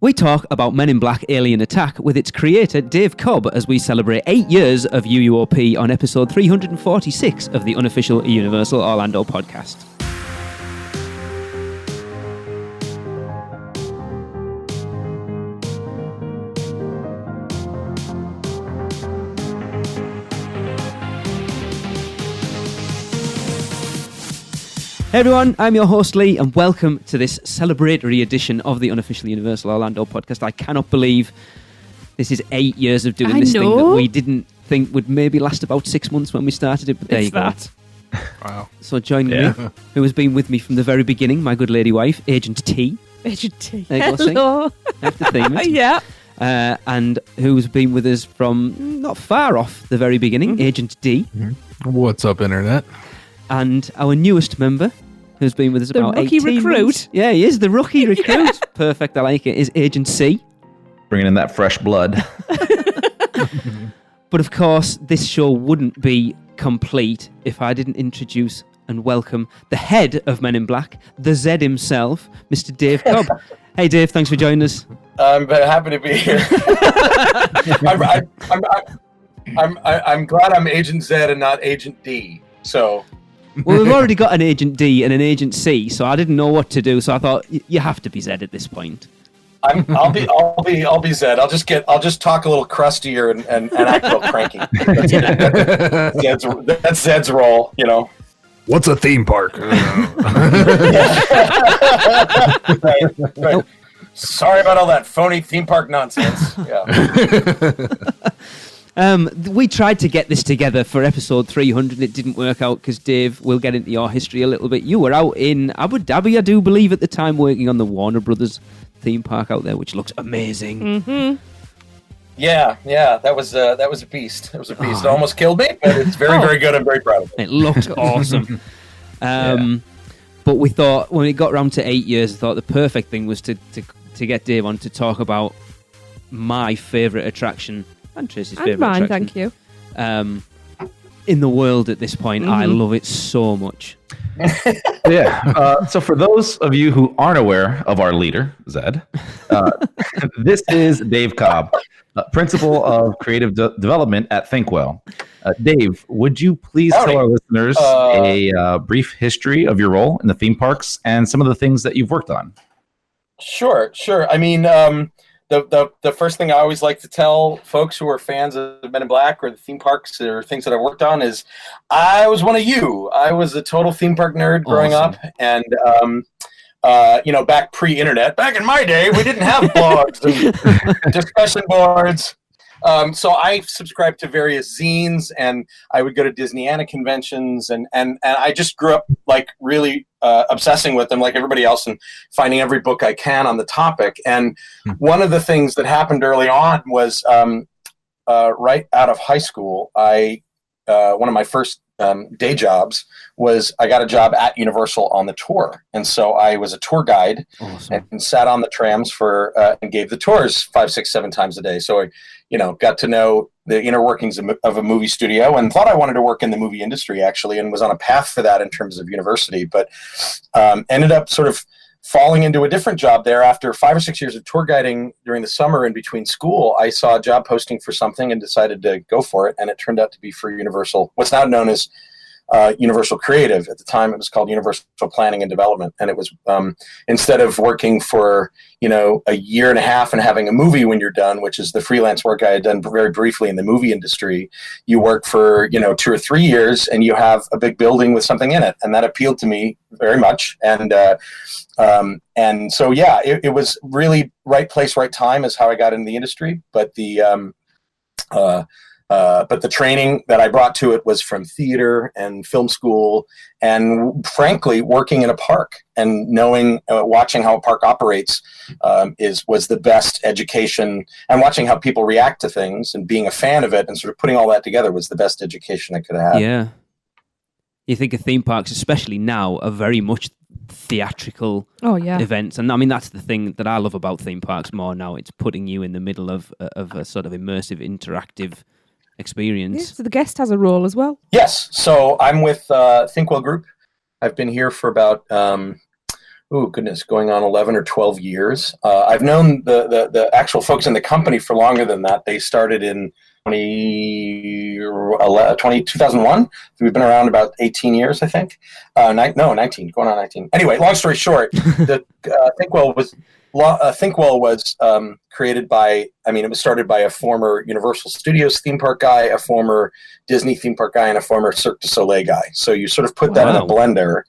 We talk about Men in Black Alien Attack with its creator, Dave Cobb, as we celebrate 8 years of UUOP on episode 346 of the Unofficial Universal Orlando Podcast. Hey everyone, I'm your host Lee, and welcome to this celebratory edition of the Unofficial Universal Orlando Podcast. I cannot believe this is 8 years of doing this thing that we didn't think would maybe last about 6 months when we started it, but there you go. Wow. So joining me, who has been with me from the very beginning, my good lady wife, Agent T. Agent T. There you go, hello. Have to theme it. Yeah. And who's been with us from not far off the very beginning, Agent D. What's up, Internet? And our newest member, who's been with us about 18 rookie recruit. months. Yeah, he is the rookie recruit. Perfect, I like it. Is Agent C. Bringing in that fresh blood. But of course, this show wouldn't be complete if I didn't introduce and welcome the head of Men in Black, the Z himself, Mr. Dave Cobb. Hey, Dave, thanks for joining us. I'm very happy to be here. I'm glad I'm Agent Z and not Agent D. So. Well, we've already got an Agent D and an Agent C, so I didn't know what to do. So I thought you have to be Z at this point. I'll be Z. I'll just talk a little crustier and act a little cranky. That's Zed's role, you know. What's a theme park? Right. Sorry about all that phony theme park nonsense. Yeah. We tried to get this together for episode 300. It didn't work out because, Dave, we'll get into your history a little bit. You were out in Abu Dhabi, I do believe, at the time, working on the Warner Brothers theme park out there, which looks amazing. Mm-hmm. Yeah, that was a beast. It was a beast. It almost killed me, but it's very good. I'm very proud of it. It looked awesome. But we thought, when it got around to 8 years, I thought the perfect thing was to get Dave on to talk about my favourite attraction, and Tracy's favourite attraction. Thank you. In the world at this point. I love it so much. So for those of you who aren't aware of our leader, Zed, this is Dave Cobb, Principal of Creative Development at ThinkWell. Dave, would you please tell our listeners a brief history of your role in the theme parks and some of the things that you've worked on? Sure. I mean, the first thing I always like to tell folks who are fans of Men in Black or the theme parks or things that I worked on is I was one of you. I was a total theme park nerd growing up, and back pre-internet. Back in my day, we didn't have blogs and discussion boards. So I subscribed to various zines, and I would go to Disneyana conventions, and I just grew up like really obsessing with them like everybody else and finding every book I can on the topic. And one of the things that happened early on was right out of high school, one of my first day jobs was I got a job at Universal on the tour. And so I was a tour guide and sat on the trams and gave the tours 5, 6, 7 times a day. So I, got to know the inner workings of a movie studio and thought I wanted to work in the movie industry actually, and was on a path for that in terms of university, but ended up sort of falling into a different job there. After 5 or 6 years of tour guiding during the summer in between school, I saw a job posting for something and decided to go for it. And it turned out to be for Universal, what's now known as Universal Creative. At the time, it was called Universal Planning and Development. And it was instead of working for, a year and a half and having a movie when you're done, which is the freelance work I had done very briefly in the movie industry, you work for, 2 or 3 years and you have a big building with something in it. And that appealed to me very much. And so, it was really right place, right time is how I got into the industry. But the training that I brought to it was from theater and film school, and frankly, working in a park and knowing, watching how a park operates was the best education, and watching how people react to things and being a fan of it and sort of putting all that together was the best education I could have had. Yeah. You think of theme parks, especially now, are very much theatrical events. And I mean, that's the thing that I love about theme parks more now. It's putting you in the middle of a sort of immersive, interactive experience. Yeah, so the guest has a role as well. Yes. So I'm with ThinkWell Group. I've been here for about going on 11 or 12 years. I've known the actual folks in the company for longer than that. They started in 2001. We've been around about 18 years, I think. 19, going on 19. Anyway, long story short, the Thinkwell was created by, it was started by a former Universal Studios theme park guy, a former Disney theme park guy, and a former Cirque du Soleil guy. So you sort of put that in a blender,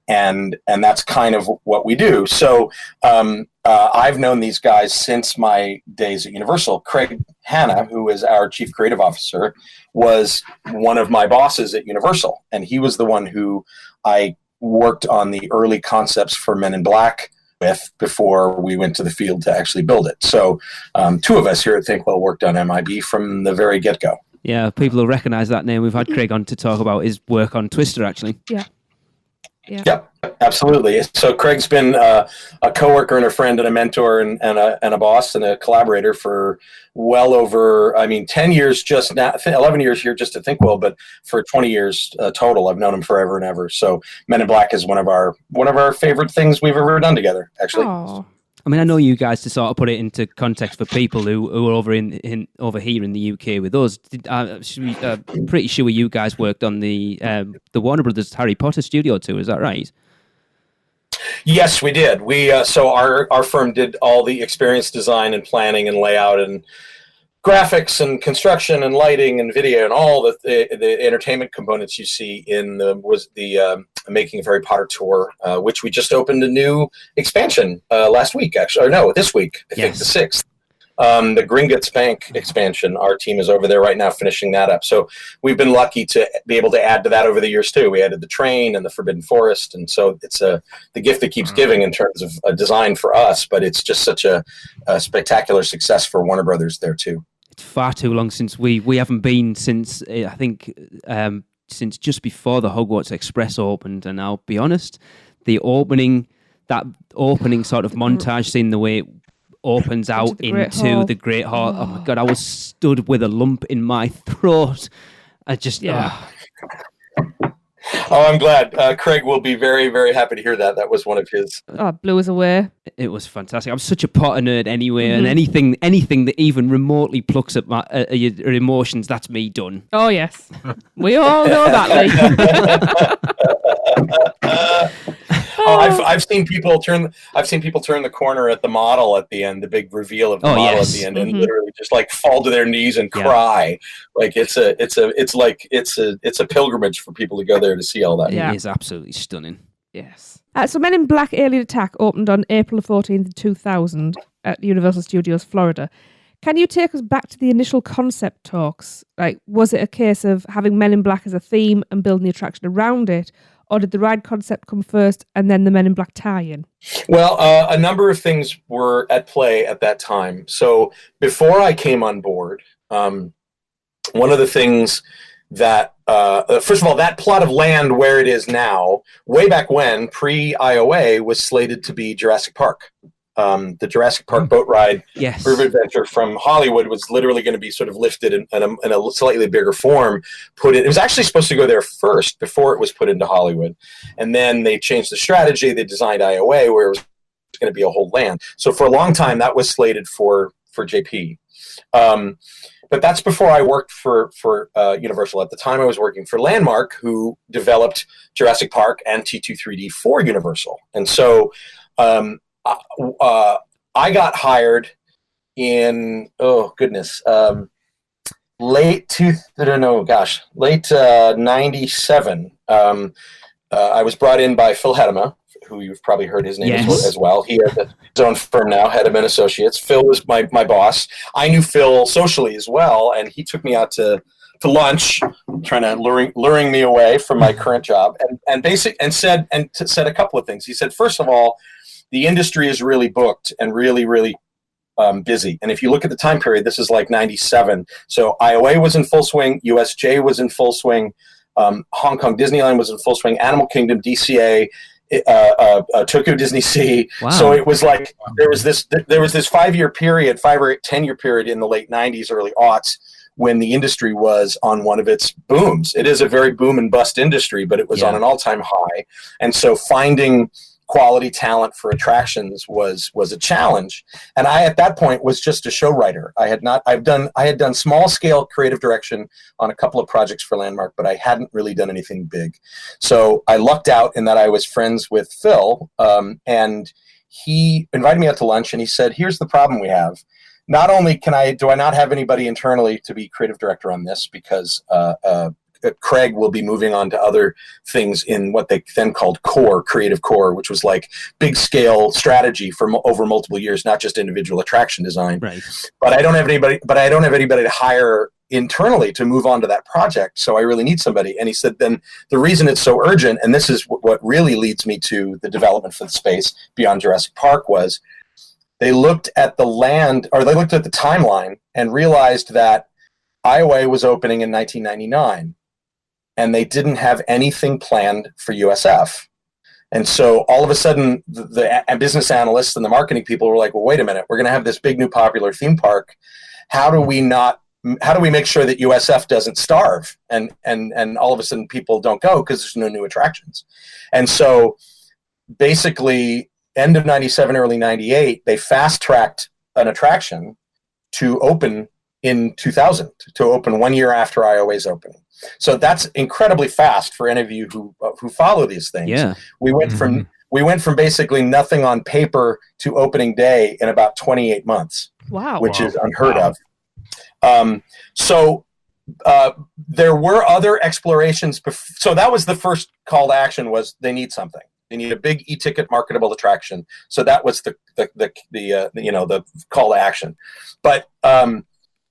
and that's kind of what we do. So I've known these guys since my days at Universal. Craig Hanna, who is our chief creative officer, was one of my bosses at Universal, and he was the one who I worked on the early concepts for Men in Black with before we went to the field to actually build it. So two of us here at Thinkwell worked on MIB from the very get-go. Yeah, people will recognize that name. We've had Craig on to talk about his work on Twister, actually. Yeah. Yep, absolutely. So Craig's been a coworker and a friend and a mentor and a boss and a collaborator for well over, 10 years just now, 11 years here just at Thinkwell, but for 20 years total. I've known him forever and ever. So Men in Black is one of our favorite things we've ever done together, actually. Aww. I know you guys, to sort of put it into context for people who are over here in the UK with us. Pretty sure you guys worked on the Warner Brothers Harry Potter studio too. Is that right? Yes, we did. So our firm did all the experience design and planning and layout and graphics and construction and lighting and video and all the entertainment components you see in the Making of Harry Potter tour, which we just opened a new expansion last week, actually, or no, this week, I think the 6th. The Gringotts Bank expansion, our team is over there right now finishing that up. So we've been lucky to be able to add to that over the years too. We added the train and the Forbidden Forest, and so it's the gift that keeps giving in terms of a design for us, but it's just such a spectacular success for Warner Brothers there too. It's far too long since we haven't been since, I think, since just before the Hogwarts Express opened, and I'll be honest, that opening sort of montage scene, the way it opens out into the Great Hall. Oh my God, I was stood with a lump in my throat. I just, Oh, I'm glad. Craig will be very, very happy to hear that. That was one of his. Oh, it blew us away. It was fantastic. I'm such a Potter nerd anyway, and anything that even remotely plucks at your emotions, that's me done. Oh, yes. We all know that, Lee. I've seen people turn the corner at the model at the end, the big reveal of the model at the end, and literally just like fall to their knees and cry. Like it's a pilgrimage for people to go there to see all that. It is absolutely stunning. Yes. So Men in Black Alien Attack opened on April 14th, 2000 at Universal Studios, Florida. Can you take us back to the initial concept talks? Like, was it a case of having Men in Black as a theme and building the attraction around it? Or did the ride concept come first and then the Men in Black tie-in? Well, a number of things were at play at that time. So before I came on board, one of the things that, first of all, that plot of land where it is now, way back when, pre-IOA, was slated to be Jurassic Park. The Jurassic Park boat ride, River Adventure from Hollywood, was literally going to be sort of lifted in a slightly bigger form. It was actually supposed to go there first before it was put into Hollywood, and then they changed the strategy. They designed IOA where it was going to be a whole land. So for a long time, that was slated for JP. But that's before I worked for Universal. At the time, I was working for Landmark, who developed Jurassic Park and T2-3D for Universal, and so. I got hired in late 97. I was brought in by Phil Hedema, who you've probably heard his name as well. He has his own firm now, Hedema Associates. Phil was my boss. I knew Phil socially as well, and he took me out to lunch, trying to luring me away from my current job, and said a couple of things. He said, first of all, the industry is really booked and really, really busy. And if you look at the time period, this is like 97. So IOA was in full swing. USJ was in full swing. Hong Kong Disneyland was in full swing. Animal Kingdom, DCA, Tokyo Disney Sea. Wow. So it was like there was this 5-year period, 5 or 10-year period in the late 90s, early aughts, when the industry was on one of its booms. It is a very boom and bust industry, but it was on an all-time high. And so finding quality talent for attractions was a challenge. And I, at that point, was just a show writer. I had done small scale creative direction on a couple of projects for Landmark, but I hadn't really done anything big. So I lucked out in that I was friends with Phil, and he invited me out to lunch, and he said, "Here's the problem we have. Not only do I not have anybody internally to be creative director on this, because Craig will be moving on to other things in what they then called creative core, which was like big scale strategy for over multiple years, not just individual attraction design. Right. But I don't have anybody to hire internally to move on to that project. So I really need somebody." And he said, then the reason it's so urgent, and this is what really leads me to the development for the space beyond Jurassic Park, was they looked at the timeline and realized that IOA was opening in 1999. And they didn't have anything planned for USF. And so all of a sudden, the business analysts and the marketing people were like, well, wait a minute, we're going to have this big new popular theme park. How do we make sure that USF doesn't starve? And all of a sudden people don't go because there's no new attractions. And so basically end of 97, early 98, they fast tracked an attraction to open in 2000, to open 1 year after IOA's opening. So that's incredibly fast for any of you who follow these things. Yeah. We went from basically nothing on paper to opening day in about 28 months. Wow. Which is unheard of. So there were other explorations. So that was the first call to action, was they need something. They need a big e-ticket marketable attraction. So that was the call to action. But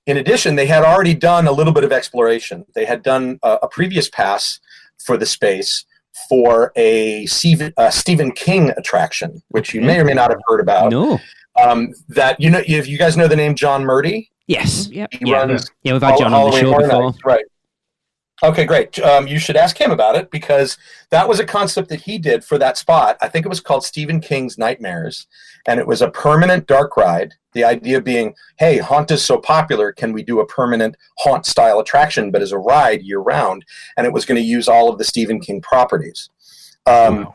in addition, they had already done a little bit of exploration. They had done a previous pass for the space for a Stephen King attraction, which you may or may not have heard about. No. If you guys know the name John Murdy? Yes. Yep. We've had John on the show before. Right. Okay, great. You should ask him about it, because that was a concept that he did for that spot. I think it was called Stephen King's Nightmares, and it was a permanent dark ride. The idea being, hey, haunt is so popular, can we do a permanent haunt-style attraction, but as a ride year-round? And it was going to use all of the Stephen King properties. Wow.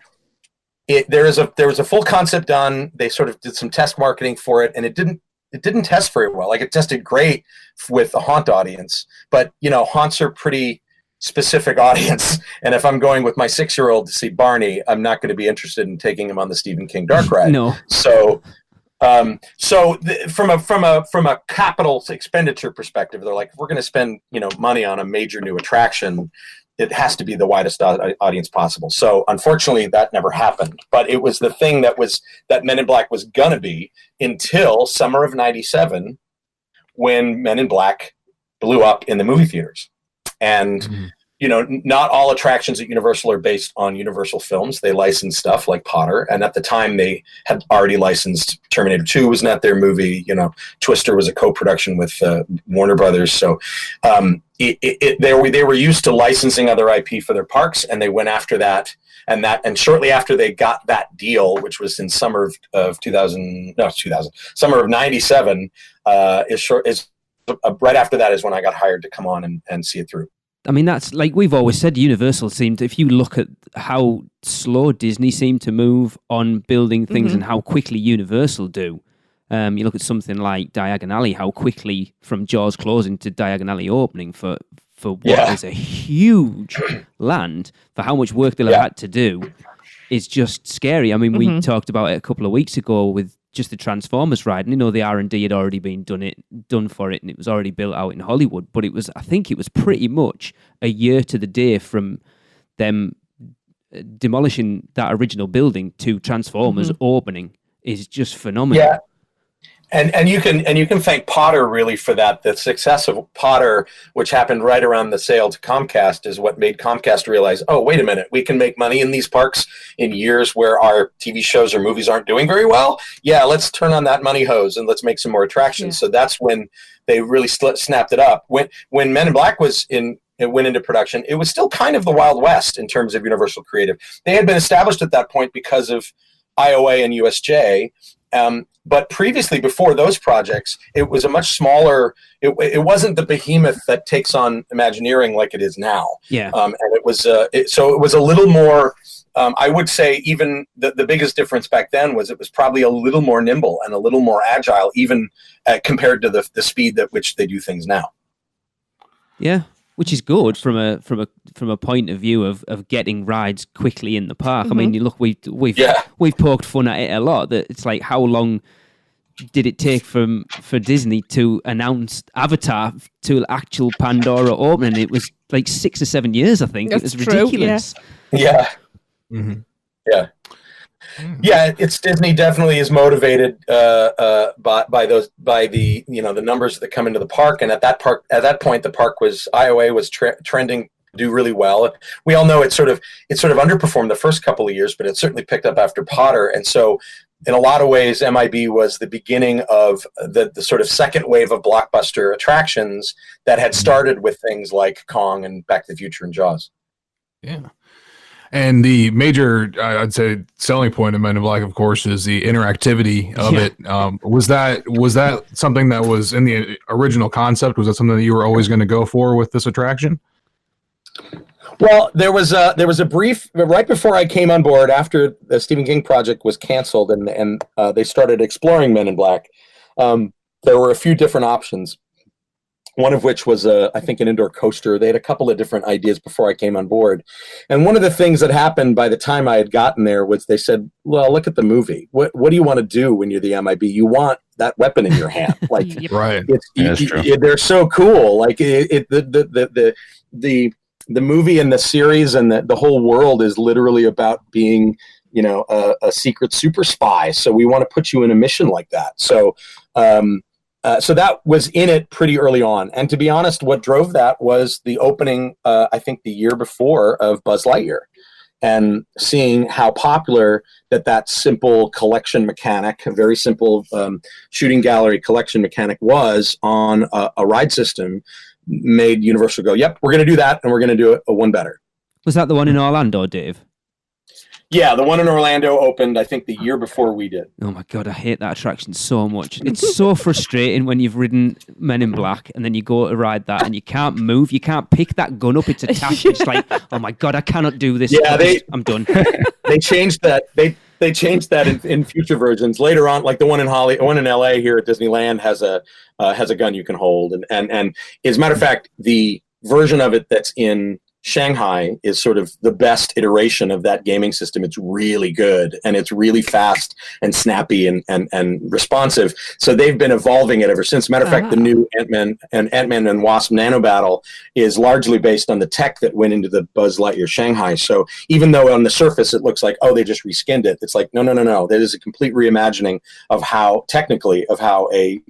There was a full concept done. They sort of did some test marketing for it, and it didn't test very well. Like, it tested great with the haunt audience, but haunts are pretty specific audience, and if I'm going with my 6-year-old to see Barney, I'm not going to be interested in taking him on the Stephen King dark ride. No. So from a capital expenditure perspective, they're like, if we're going to spend money on a major new attraction, it has to be the widest audience possible. So unfortunately, that never happened. But it was the thing that Men in Black was gonna be until summer of '97, when Men in Black blew up in the movie theaters. And not all attractions at Universal are based on Universal films. They license stuff like Potter, and at the time they had already licensed Terminator 2 was not their movie. Twister was a co-production with Warner Brothers. So they were used to licensing other IP for their parks, and they went after that. And shortly after they got that deal, which was in summer of 97, right after that is when I got hired to come on and see it through. I mean, that's like we've always said, Universal seemed, if you look at how slow Disney seemed to move on building things and how quickly Universal do. You look at something like Diagon Alley, how quickly from Jaws closing to Diagon Alley opening for what is a huge land, for how much work they'll have had to do, is just scary. I mean, we talked about it a couple of weeks ago with just the Transformers ride. And, the R&D had already been done for it, and it was already built out in Hollywood. But I think it was pretty much a year to the day from them demolishing that original building to Transformers opening is just phenomenal. Yeah. And you can thank Potter really for that. The success of Potter, which happened right around the sale to Comcast, is what made Comcast realize, oh, wait a minute, we can make money in these parks in years where our TV shows or movies aren't doing very well. Yeah, let's turn on that money hose and let's make some more attractions. So that's when they really snapped it up. When Men in Black went into production, it was still kind of the Wild West in terms of Universal Creative. They had been established at that point because of IOA and USJ. But previously, before those projects, it was a much smaller. It wasn't the behemoth that takes on Imagineering like it is now. Yeah. And it was so it was a little more I would say even the biggest difference back then was it was probably a little more nimble and a little more agile, even compared to the speed at which they do things now. Yeah, which is good from a point of view of getting rides quickly in the park. I mean, you look, we've poked fun at it a lot. That it's like, how long did it take for Disney to announce Avatar to actual Pandora opening? It was like 6 or 7 years, I think. That's it was ridiculous. Yeah. Mm-hmm. Yeah. Yeah, it's Disney definitely is motivated by the numbers that come into the park, and at that point the park was IOA was trending to do really well. We all know it sort of underperformed the first couple of years, but it certainly picked up after Potter, and so in a lot of ways MIB was the beginning of the sort of second wave of blockbuster attractions that had started with things like Kong and Back to the Future and Jaws. Yeah. And the major, I'd say, selling point of Men in Black, of course, is the interactivity of it. Was that something that was in the original concept? Was that something that you were always going to go for with this attraction? Well, there was a brief right before I came on board, after the Stephen King project was canceled and they started exploring Men in Black. There were a few different options. One of which was, I think, an indoor coaster. They had a couple of different ideas before I came on board. And one of the things that happened by the time I had gotten there was they said, well, look at the movie. What do you want to do when you're the MIB? You want that weapon in your hand. Like, right. They're so cool. Like the movie and the series and the whole world is literally about being, a secret super spy. So we want to put you in a mission like that. So that was in it pretty early on. And to be honest, what drove that was the opening, I think the year before, of Buzz Lightyear, and seeing how popular that simple collection mechanic, a very simple shooting gallery collection mechanic was on a ride system, made Universal go, yep, we're going to do that, and we're going to do it one better. Was that the one in Orlando, Dave? Yeah, the one in Orlando opened, I think, the year before we did. Oh my God, I hate that attraction so much. It's so frustrating when you've ridden Men in Black and then you go to ride that and you can't move, you can't pick that gun up, it's attached. It's like, oh my God, I cannot do this. Yeah, I'm done. They changed that. They changed that in future versions. Later on, like the one in LA here at Disneyland has a gun you can hold. And as a matter of fact, the version of it that's in Shanghai is sort of the best iteration of that gaming system. It's really good and it's really fast and snappy and responsive. So they've been evolving it ever since. Matter of fact, the new Ant-Man and Wasp Nano Battle is largely based on the tech that went into the Buzz Lightyear Shanghai. So even though on the surface it looks like, they just reskinned it, it's like, no. That is a complete reimagining of how a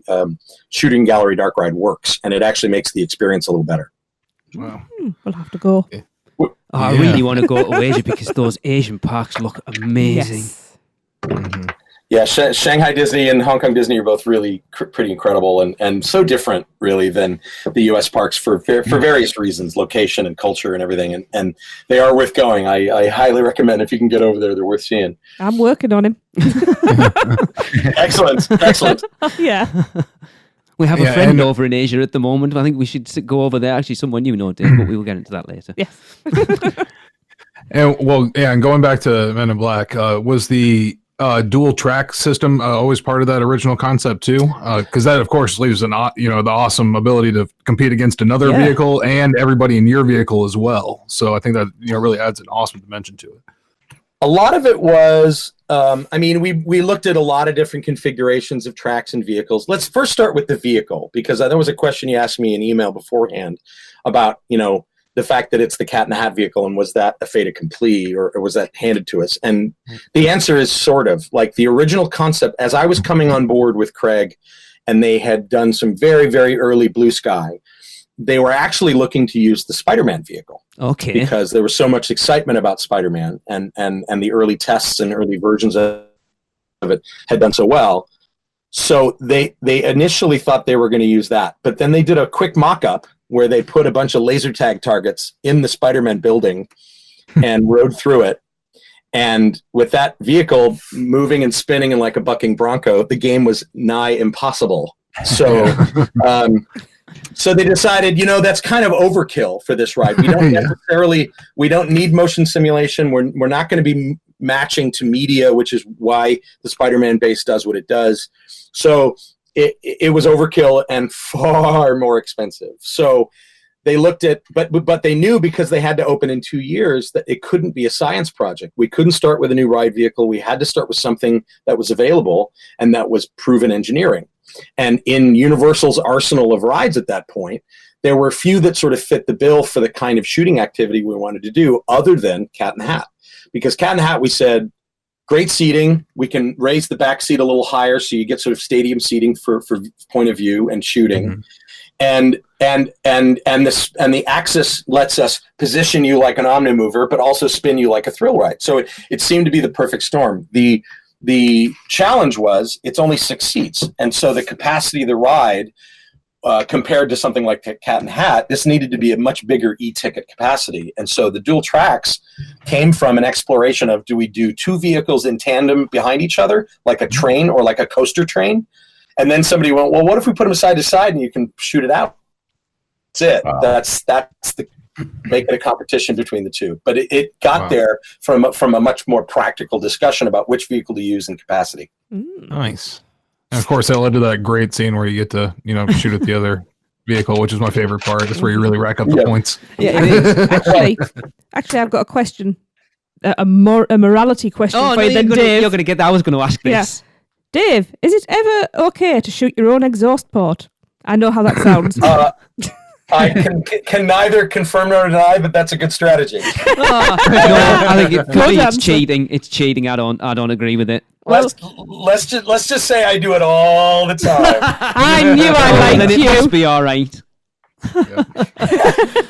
shooting gallery dark ride works. And it actually makes the experience a little better. Wow. We'll have to go. I really want to go to Asia because those Asian parks look amazing. Yes. Mm-hmm. Yeah, Shanghai Disney and Hong Kong Disney are both really pretty incredible and so different, really, than the U.S. parks for various reasons, location and culture and everything. And they are worth going. I highly recommend if you can get over there, they're worth seeing. I'm working on him. Excellent. Yeah. We have a friend over in Asia at the moment. I think we should go over there. Actually, someone you know, Dave, but we will get into that later. Yes. And going back to Men in Black, was the dual track system always part of that original concept too? Because that, of course, leaves the awesome ability to compete against another vehicle and everybody in your vehicle as well. So I think that really adds an awesome dimension to it. A lot of it was, we looked at a lot of different configurations of tracks and vehicles. Let's first start with the vehicle, because there was a question you asked me in email beforehand about, the fact that it's the Cat in the Hat vehicle, and was that a fait accompli, or was that handed to us? And the answer is sort of. Like the original concept, as I was coming on board with Craig, and they had done some very, very early Blue Sky, they were actually looking to use the Spider-Man vehicle. Okay. Because there was so much excitement about Spider-Man, and the early tests and early versions of it had done so well. So they initially thought they were going to use that. But then they did a quick mock-up where they put a bunch of laser tag targets in the Spider-Man building and rode through it. And with that vehicle moving and spinning in like a bucking bronco, the game was nigh impossible. So So they decided, that's kind of overkill for this ride. We don't we don't need motion simulation. We're not going to be matching to media, which is why the Spider-Man base does what it does. So it was overkill and far more expensive. So they looked at, but they knew, because they had to open in 2 years, that it couldn't be a science project. We couldn't start with a new ride vehicle. We had to start with something that was available and that was proven engineering. And in Universal's arsenal of rides at that point, there were a few that sort of fit the bill for the kind of shooting activity we wanted to do, other than Cat in the Hat. Because Cat in the Hat, we said, great seating. We can raise the back seat a little higher, so you get sort of stadium seating for point of view and shooting. And the axis lets us position you like an omnimover, but also spin you like a thrill ride. So it seemed to be the perfect storm. The challenge was it's only 6 seats, and so the capacity of the ride, compared to something like Cat in the Hat, this needed to be a much bigger e-ticket capacity. And so the dual tracks came from an exploration of, do we do 2 vehicles in tandem behind each other, like a train or like a coaster train? And then somebody went, well, what if we put them side to side and you can shoot it out? That's it. Wow. That's the make it a competition between the two. But it got there from a much more practical discussion about which vehicle to use and capacity. Nice. And of course, that led to that great scene where you get to, shoot at the other vehicle, which is my favorite part. That's where you really rack up the points. Yeah, it is. Actually, I've got a question, a morality question for you then, Dave. You're going to get that. I was going to ask this. Yeah. Dave, is it ever okay to shoot your own exhaust port? I know how that sounds. I can neither confirm nor deny, but that's a good strategy. No, I think it's cheating. It's cheating. I don't agree with it. Well, let's just say I do it all the time. I knew I liked you. It must be all right.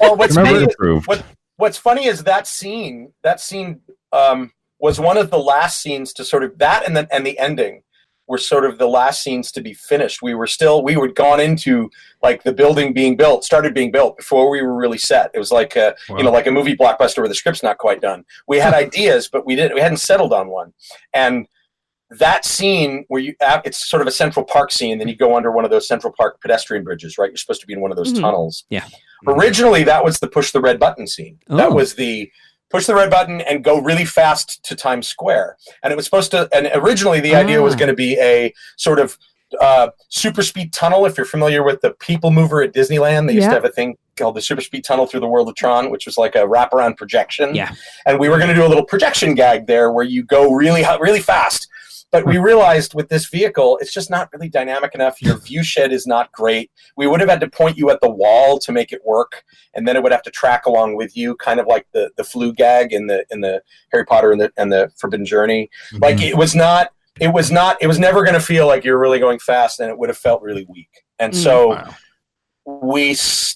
Well, what's funny is that scene was one of the last scenes to sort of that, and the ending were sort of the last scenes to be finished. We had gone into like the building started being built before we were really set. It was like like a movie blockbuster where the script's not quite done. We had ideas, but we hadn't settled on one. And that scene where it's sort of a Central Park scene, then you go under one of those Central Park pedestrian bridges, right? You're supposed to be in one of those tunnels. Yeah. Originally, that was the push the red button scene. Oh. That was the push the red button and go really fast to Times Square. And it was supposed to, and originally the idea was going to be a sort of super speed tunnel. If you're familiar with the People Mover at Disneyland, they used to have a thing called the super speed tunnel through the world of Tron, which was like a wraparound projection. Yeah. And we were going to do a little projection gag there where you go really, really fast. But we realized with this vehicle, it's just not really dynamic enough. Your view shed is not great. We would have had to point you at the wall to make it work, and then it would have to track along with you, kind of like the flu gag in the Harry Potter and the Forbidden Journey. Mm-hmm. Like it was never going to feel like you're really going fast, and it would have felt really weak. And so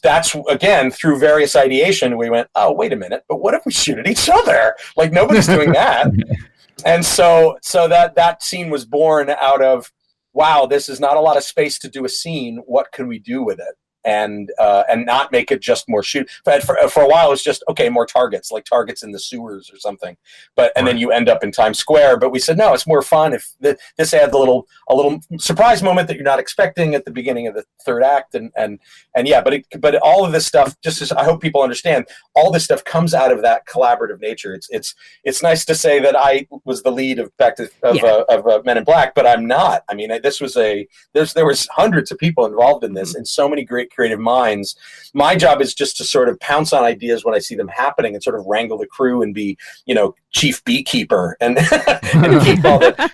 that's again through various ideation, we went, oh, wait a minute, but what if we shoot at each other? Like nobody's doing that. And so that scene was born out of, wow, this is not a lot of space to do a scene. What can we do with it? And not make it just more shoot. But for a while, it was just, okay, more targets, like targets in the sewers or something. And then you end up in Times Square. But we said, no, it's more fun if this adds a little surprise moment that you're not expecting at the beginning of the third act. But all of this stuff, just as I hope people understand, all this stuff comes out of that collaborative nature. It's nice to say that I was the lead of Men in Black, but I'm not. I mean, there was hundreds of people involved in this, and so many great creative minds. My job is just to sort of pounce on ideas when I see them happening and sort of wrangle the crew and be, chief beekeeper and, and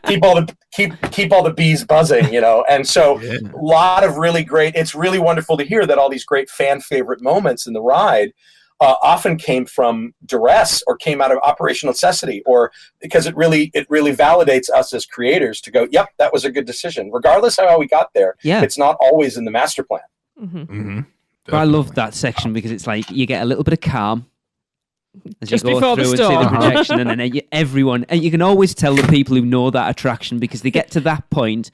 keep all the bees buzzing, And so a lot of really great, it's really wonderful to hear that all these great fan favorite moments in the ride often came from duress or came out of operational necessity, or because it really validates us as creators to go, yep, that was a good decision. Regardless of how we got there, it's not always in the master plan. Mm-hmm. Mm-hmm. But I love that section because it's like you get a little bit of calm as just you go through and see the projection, and then everyone, and you can always tell the people who know that attraction because they get to that point,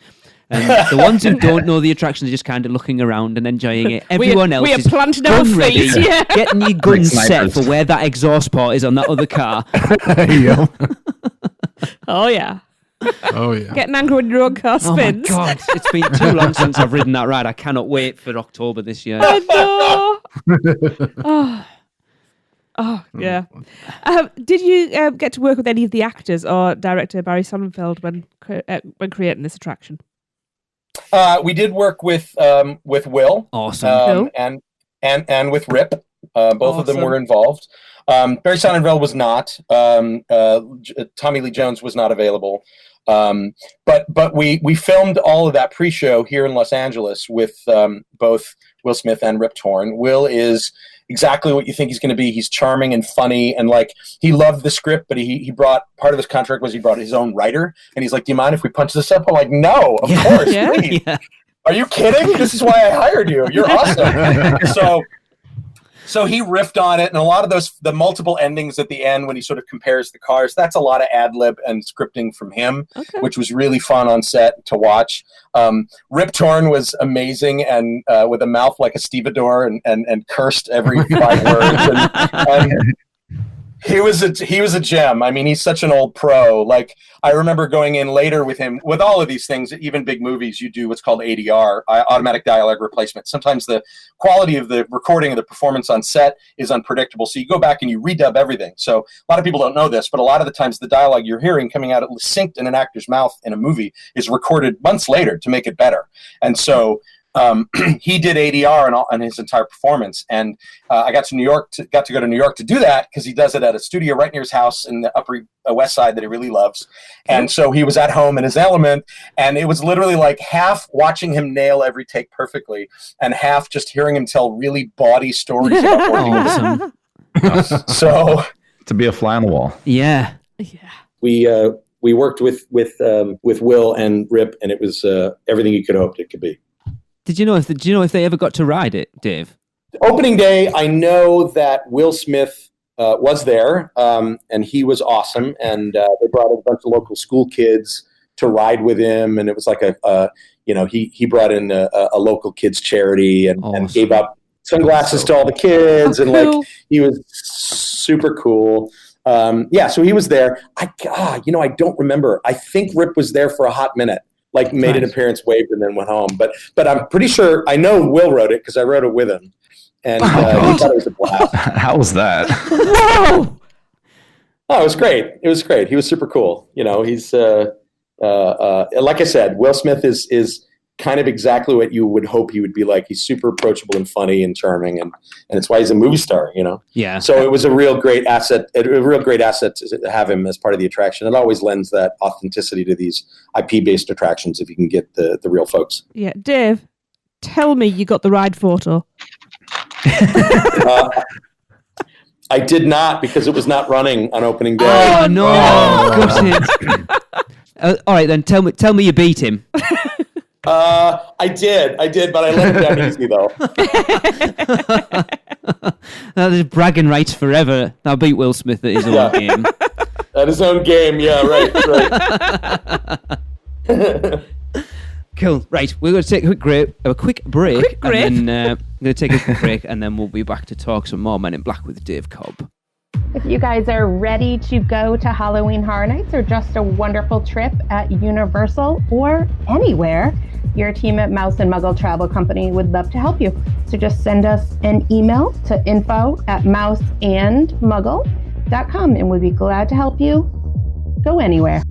and the ones who don't know the attraction are just kind of looking around and enjoying it. Everyone else is planting our feet, getting your gun set for where that exhaust port is on that other car. Oh yeah. Oh yeah. Getting angry when your own car Oh my spins. God, it's been too long since I've ridden that ride. I cannot wait for October this year. I know. Oh, yeah. Did you get to work with any of the actors or director Barry Sonnenfeld when creating this attraction? We did work with Will, Awesome. and with Rip. Both of them Awesome. were involved. Barry Sonnenfeld was not. Tommy Lee Jones was not available. But we filmed all of that pre-show here in Los Angeles with both Will Smith and Rip Torn. Will is exactly what you think he's going to be. He's charming and funny, and like he loved the script, but he brought, part of his contract was he brought his own writer, and he's like, "Do you mind if we punch this up?" I'm like, "No, of course, Yeah. please. Yeah. Are you kidding? This is why I hired you. You're awesome." So he riffed on it, and a lot of the multiple endings at the end when he sort of compares the cars, that's a lot of ad lib and scripting from him, which was really fun on set to watch. Rip Torn was amazing, and with a mouth like a stevedore and cursed every 5 words. And he was a gem. I mean, he's such an old pro. Like, I remember going in later with him with all of these things. Even big movies, you do what's called ADR, automatic dialogue replacement. Sometimes the quality of the recording of the performance on set is unpredictable, so you go back and you redub everything. So a lot of people don't know this, but a lot of the times the dialogue you're hearing coming out synced in an actor's mouth in a movie is recorded months later to make it better. And so he did ADR on his entire performance, and I got to go to New York to do that because he does it at a studio right near his house in the Upper West Side that he really loves. And so he was at home in his element, and it was literally like half watching him nail every take perfectly, and half just hearing him tell really baudy stories about working with Awesome. So To be a fly on the wall. Yeah. Yeah. we worked with Will and Rip, and it was everything you could have hoped it could be. Did you know if they ever got to ride it, Dave? Opening day, I know that Will Smith was there, and he was awesome. And they brought a bunch of local school kids to ride with him, and it was like he brought in a local kids charity and gave out sunglasses to all the kids, and cool. like he was super cool. So he was there. I don't remember. I think Rip was there for a hot minute. Like made an appearance, waved, and then went home. But I'm pretty sure I know Will wrote it because I wrote it with him, and he thought it was a blast. How was that? Whoa! Oh, it was great. It was great. He was super cool. You know, he's like I said, Will Smith is kind of exactly what you would hope he would be like. He's super approachable and funny and charming, and it's why he's a movie star, you know? Yeah. So it was a real great asset to have him as part of the attraction. It always lends that authenticity to these IP-based attractions if you can get the real folks. Yeah, Dave, tell me you got the ride photo. I did not, because it was not running on opening day. Oh no! Gutted. All right then, tell me you beat him. I did, but I let him down easy though. There's bragging rights forever. I'll beat Will Smith at his own game. At his own game, yeah, right. Cool. Right, we're going to take a quick break. And then we're going to take a quick break, and then we'll be back to talk some more Men in Black with Dave Cobb. If you guys are ready to go to Halloween Horror Nights or just a wonderful trip at Universal or anywhere, your team at Mouse and Muggle Travel Company would love to help you. So just send us an email to info@mouseandmuggle.com and we'd be glad to help you go anywhere.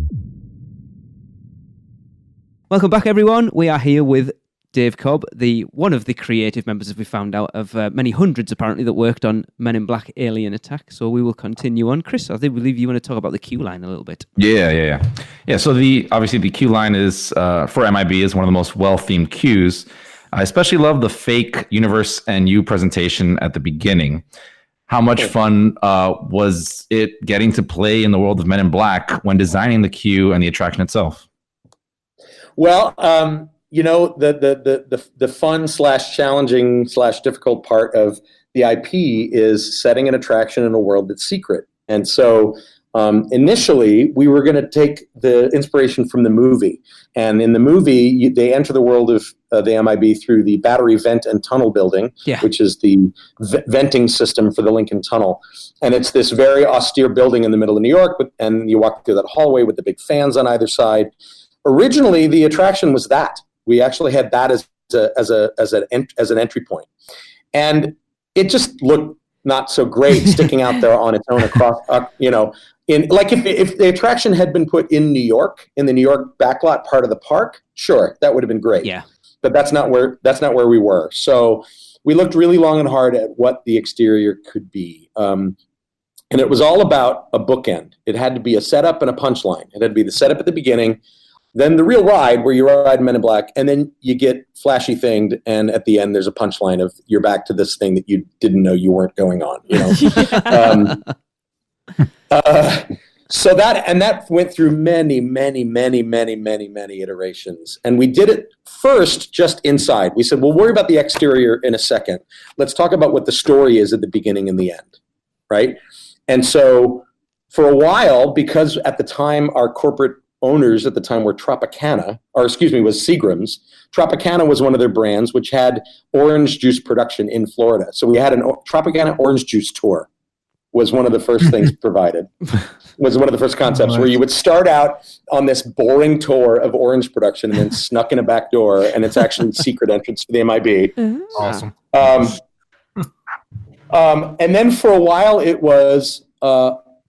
Welcome back, everyone. We are here with Dave Cobb, one of the creative members, as we found out, of many hundreds, apparently, that worked on Men in Black Alien Attack. So we will continue on. Chris, I think believe you want to talk about the queue line a little bit. Yeah. So obviously the queue line is for MIB is one of the most well-themed queues. I especially love the fake Universe and You presentation at the beginning. How much fun was it getting to play in the world of Men in Black when designing the queue and the attraction itself? Well, the fun / challenging / difficult part of the IP is setting an attraction in a world that's secret. And so Initially, we were going to take the inspiration from the movie. And in the movie, they enter the world of the MIB through the Battery Vent and Tunnel Building, which is the venting system for the Lincoln Tunnel. And it's this very austere building in the middle of New York, and you walk through that hallway with the big fans on either side. Originally, the attraction was that. We actually had that as an entry point. And it just looked not so great sticking out there on its own across, if the attraction had been put in New York, in the New York backlot part of the park, sure, that would have been great. Yeah. But that's not where we were. So we looked really long and hard at what the exterior could be. And it was all about a bookend. It had to be a setup and a punchline. It had to be the setup at the beginning, then the real ride where you ride Men in Black, and then you get flashy thinged, and at the end there's a punchline of you're back to this thing that you didn't know you weren't going on. So that went through many iterations, and we did it first just inside. We said, we'll worry about the exterior in a second. Let's talk about what the story is at the beginning and the end, right? And so for a while, because at the time our corporate owners at the time were was Seagram's. Tropicana was one of their brands, which had orange juice production in Florida. So we had Tropicana orange juice tour. Was one of the first things provided. Was one of the first concepts where you would start out on this boring tour of orange production and then snuck in a back door, and it's actually secret entrance to the MIB. Awesome. And then for a while it was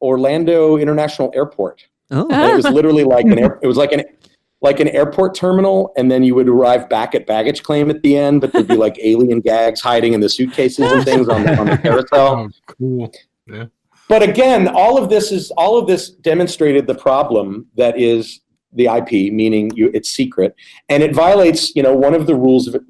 Orlando International Airport. Oh. And it was literally like an airport terminal, and then you would arrive back at baggage claim at the end, but there'd be like alien gags hiding in the suitcases and things on the carousel. Oh, cool. Yeah. But again, all of this demonstrated the problem that is the IP, meaning it's secret, and it violates, one of the rules of it,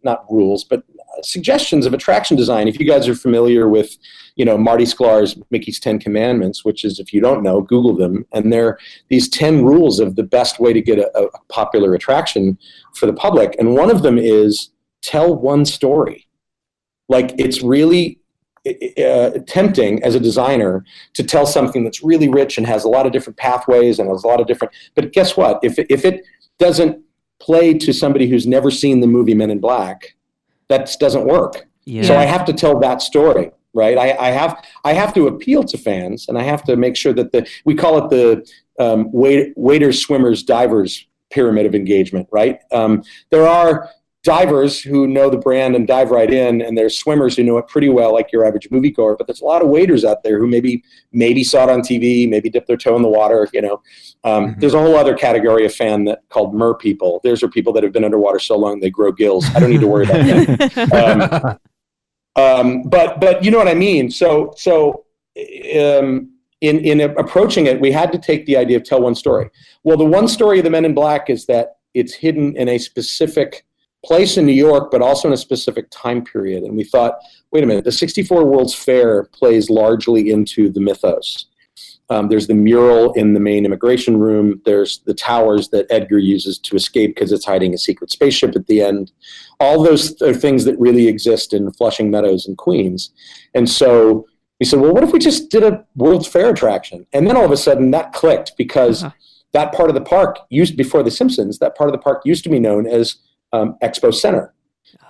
not rules, but suggestions of attraction design. If you guys are familiar with, Marty Sklar's Mickey's 10 Commandments, which is, if you don't know, Google them, and they're these 10 rules of the best way to get a popular attraction for the public, and one of them is tell one story. Like, it's really tempting as a designer to tell something that's really rich and has a lot of different pathways and has a lot of different, but guess what? If it doesn't play to somebody who's never seen the movie Men in Black, that doesn't work. Yeah. So I have to tell that story, right? I have to appeal to fans, and I have to make sure that we call it the waiters, swimmers, divers pyramid of engagement, right? There are divers who know the brand and dive right in, and there's swimmers who know it pretty well, like your average moviegoer. But there's a lot of waiters out there who maybe saw it on TV, maybe dipped their toe in the water. There's a whole other category of fan called mer people. Those are people that have been underwater so long they grow gills. I don't need to worry about that. But you know what I mean. So in approaching it, we had to take the idea of tell one story. Well, the one story of the Men in Black is that it's hidden in a specific place in New York, but also in a specific time period. And we thought, wait a minute, the 64 World's Fair plays largely into the mythos. There's the mural in the main immigration room. There's the towers that Edgar uses to escape because it's hiding a secret spaceship at the end. All those are things that really exist in Flushing Meadows and Queens. And so we said, well, what if we just did a World's Fair attraction? And then all of a sudden that clicked, because that part of the park before The Simpsons, that part of the park used to be known as Expo Center.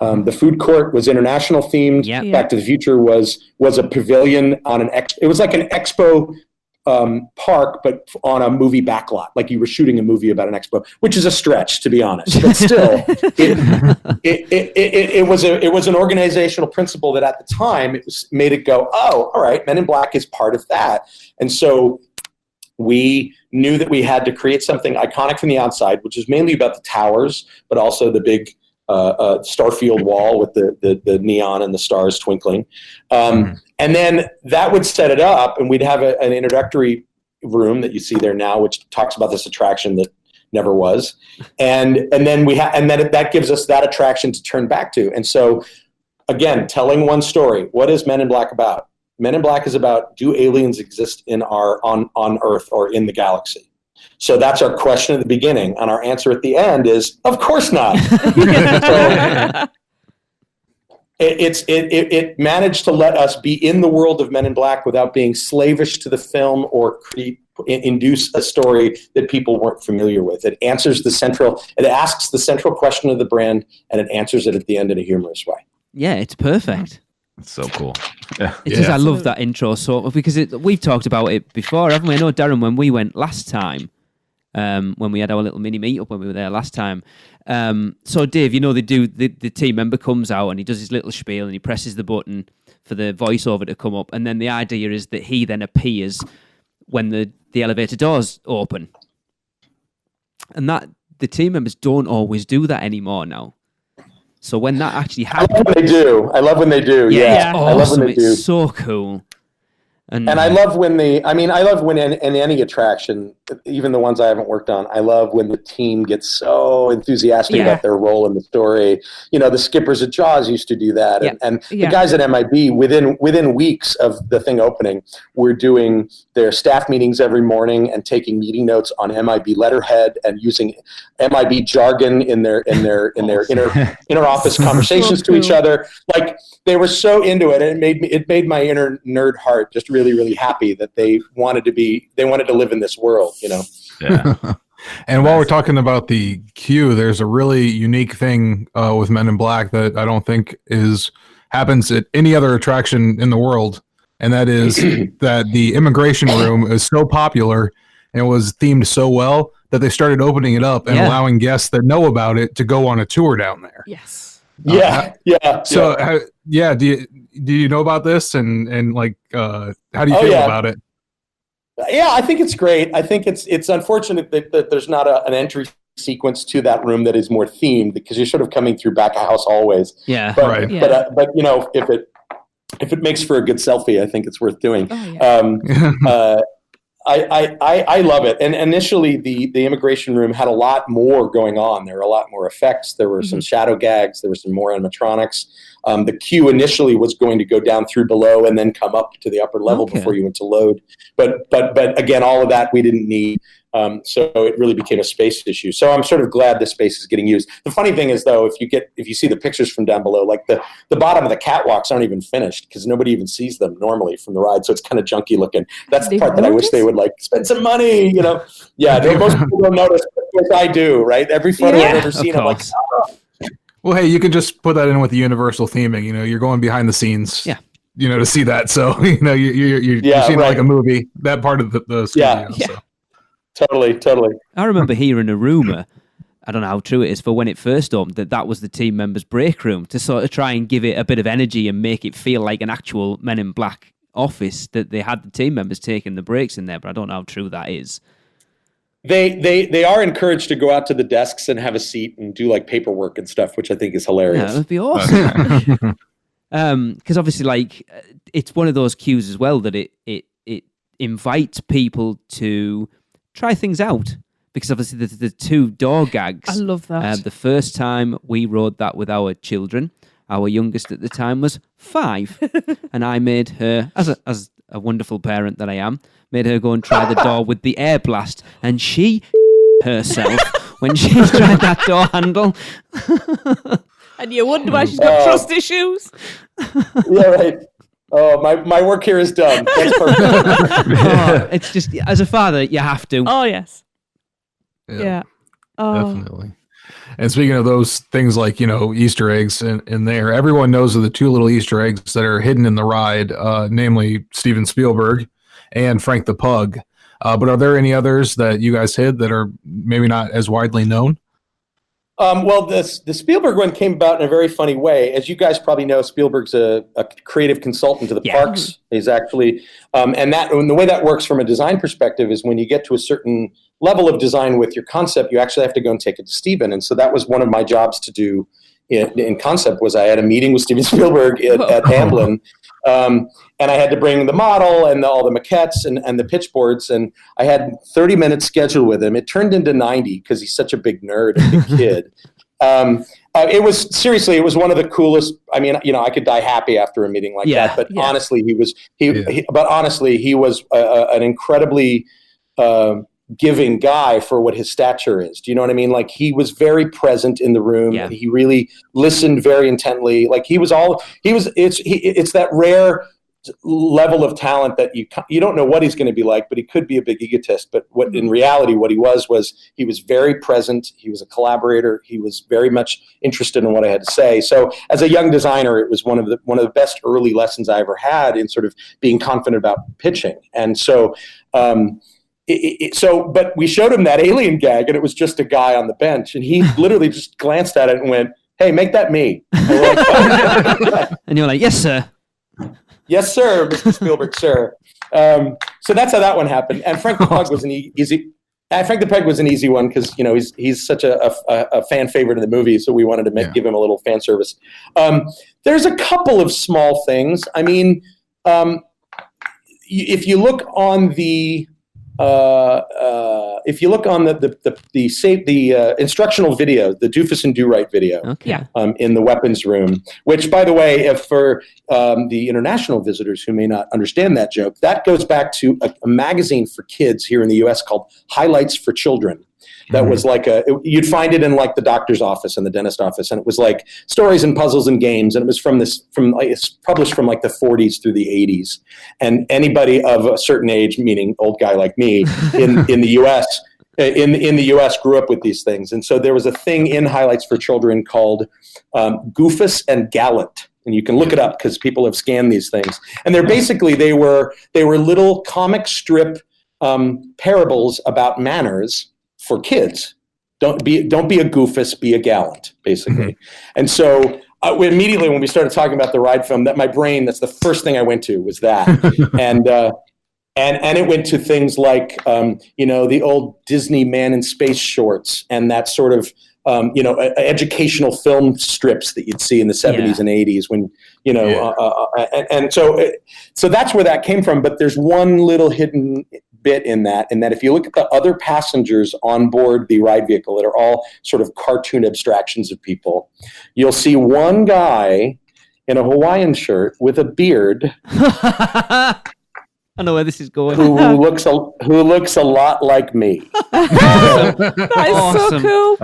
The food court was international themed. Yep. Back to the Future was a pavilion on it was like an expo park, but on a movie backlot, like you were shooting a movie about an expo, which is a stretch, to be honest. But still, it was an organizational principle that at the time made it go, oh, all right, Men in Black is part of that. And so we knew that we had to create something iconic from the outside, which is mainly about the towers, but also the big Starfield wall with the neon and the stars twinkling. And then that would set it up, and we'd have an introductory room that you see there now, which talks about this attraction that never was. And then that gives us that attraction to turn back to. And so, again, telling one story. What is Men in Black about? Men in Black is about, do aliens exist on Earth or in the galaxy? So that's our question at the beginning, and our answer at the end is, of course not. It managed to let us be in the world of Men in Black without being slavish to the film or induce a story that people weren't familiar with. It asks the central question of the brand, and it answers it at the end in a humorous way. Yeah, it's perfect. It's so cool. Yeah. It's just, I love that intro so because we've talked about it before, haven't we? I know, Darren, when we went last time, when we had our little mini meetup when we were there last time. So Dave, the team member comes out and he does his little spiel and he presses the button for the voiceover to come up, and then the idea is that he then appears when the elevator doors open, and that the team members don't always do that anymore now. So when that actually happens, I love when they do. Yeah. Awesome. I love when they do. It's so cool. And I love when in any attraction, even the ones I haven't worked on, I love when the team gets so enthusiastic about their role in the story. The skippers at Jaws used to do that. And the guys at MIB, within weeks of the thing opening, were doing their staff meetings every morning and taking meeting notes on MIB letterhead and using MIB jargon in their inner office conversations to each other. Like, they were so into it, and it made my inner nerd heart just really, really happy that they wanted to live in this world, Yeah. And while we're talking about the queue, there's a really unique thing with Men in Black that I don't think happens at any other attraction in the world, and that is that the immigration room is so popular and was themed so well that they started opening it up and allowing guests that know about it to go on a tour down there. Yes. So, do you know about this, and like, how do you feel about it? Yeah, I think it's great. I think it's unfortunate that there's not an entry sequence to that room that is more themed, because you're sort of coming through back of house always. Yeah, but, right. But if it makes for a good selfie, I think it's worth doing. I love it. And initially, the immigration room had a lot more going on. There were a lot more effects. There were some shadow gags. There were some more animatronics. The queue initially was going to go down through below and then come up to the upper level before you went to load. But again, all of that we didn't need. So it really became a space issue. So I'm sort of glad this space is getting used. The funny thing is, though, if you see the pictures from down below, like the bottom of the catwalks aren't even finished because nobody even sees them normally from the ride. So it's kind of junky looking. That's the part that I wish they would spend some money, Yeah, most people don't notice, but of course I do, right? Every photo I've ever seen, I'm like, oh. Well, hey, you can just put that in with the Universal theming. You're going behind the scenes. Yeah. To see that. So, you're seeing like a movie, that part of the studio. Yeah. So. Totally. I remember hearing a rumor, I don't know how true it is, for when it first opened, that was the team members' break room, to sort of try and give it a bit of energy and make it feel like an actual Men in Black office, that they had the team members taking the breaks in there, but I don't know how true that is. They are encouraged to go out to the desks and have a seat and do like paperwork and stuff, which I think is hilarious. Yeah, that'd be awesome. Because obviously, it's one of those cues as well that it invites people to try things out, because obviously the two door gags. I love that. The first time we rode that with our children, our youngest at the time was 5, and I made her, as a wonderful parent that I am, made her go and try the door with the air blast, and she herself when she tried that door handle. And you wonder why she's got trust issues. Yeah, right. Oh, my work here is done. That's perfect. It's just, as a father, you have to. Oh, yes. Yeah. Oh. Definitely. And speaking of those things like, Easter eggs in there, everyone knows of the 2 little Easter eggs that are hidden in the ride, namely Steven Spielberg and Frank the Pug. But are there any others that you guys hid that are maybe not as widely known? Well, the Spielberg one came about in a very funny way. As you guys probably know, Spielberg's a creative consultant to the parks. He's actually, and the way that works from a design perspective is when you get to a certain level of design with your concept, you actually have to go and take it to Steven. And so that was one of my jobs to do in concept. Was I had a meeting with Steven Spielberg at Amblin, and I had to bring the model and all the maquettes and the pitch boards, and I had 30 minutes scheduled with him. It turned into 90 because he's such a big nerd and big kid. It was one of the coolest. I mean, I could die happy after a meeting like that. But honestly, he was an incredibly giving guy for what his stature is. Do you know what I mean? Like, he was very present in the room. Yeah. He really listened very intently. Like, it's that rare level of talent that you don't know what he's going to be like, but he could be a big egotist. But what in reality, what he was he was very present. He was a collaborator. He was very much interested in what I had to say. So as a young designer, it was one of the best early lessons I ever had in sort of being confident about pitching. And so, but we showed him that alien gag, and it was just a guy on the bench, and he literally just glanced at it and went, "Hey, make that me." And we're like, "Oh." And you're like, "Yes, sir." Yes, sir, Mr. Spielberg, sir. So that's how that one happened. And Frank the Pug was an easy. Frank the Pug was an easy one because he's such a fan favorite in the movie, so we wanted to give him a little fan service. There's a couple of small things. I mean, if you look on the instructional video, the Doofus and Do-Right video, in the weapons room, which, by the way, for the international visitors who may not understand that joke, that goes back to a magazine for kids here in the U.S. called Highlights for Children. That was like you'd find it in like the doctor's office and the dentist office, and it was like stories and puzzles and games, and it was it's published from like the 40s through the 80s, and anybody of a certain age, meaning old guy like me, in the U.S. In the U.S. grew up with these things, and so there was a thing in Highlights for Children called Goofus and Gallant. And you can look it up because people have scanned these things, and they're basically they were little comic strip parables about manners for kids. Don't be a goofus, be a gallant, basically. And so immediately when we started talking about the ride film, that's the first thing I went to was that. And it went to things like, the old Disney Man in Space shorts and that sort of, educational film strips that you'd see in the 70s and 80s when, so that's where that came from. But there's one little hidden bit in that if you look at the other passengers on board the ride vehicle that are all sort of cartoon abstractions of people, you'll see one guy in a Hawaiian shirt with a beard. I know where this is going. Who looks a lot like me. That is so cool.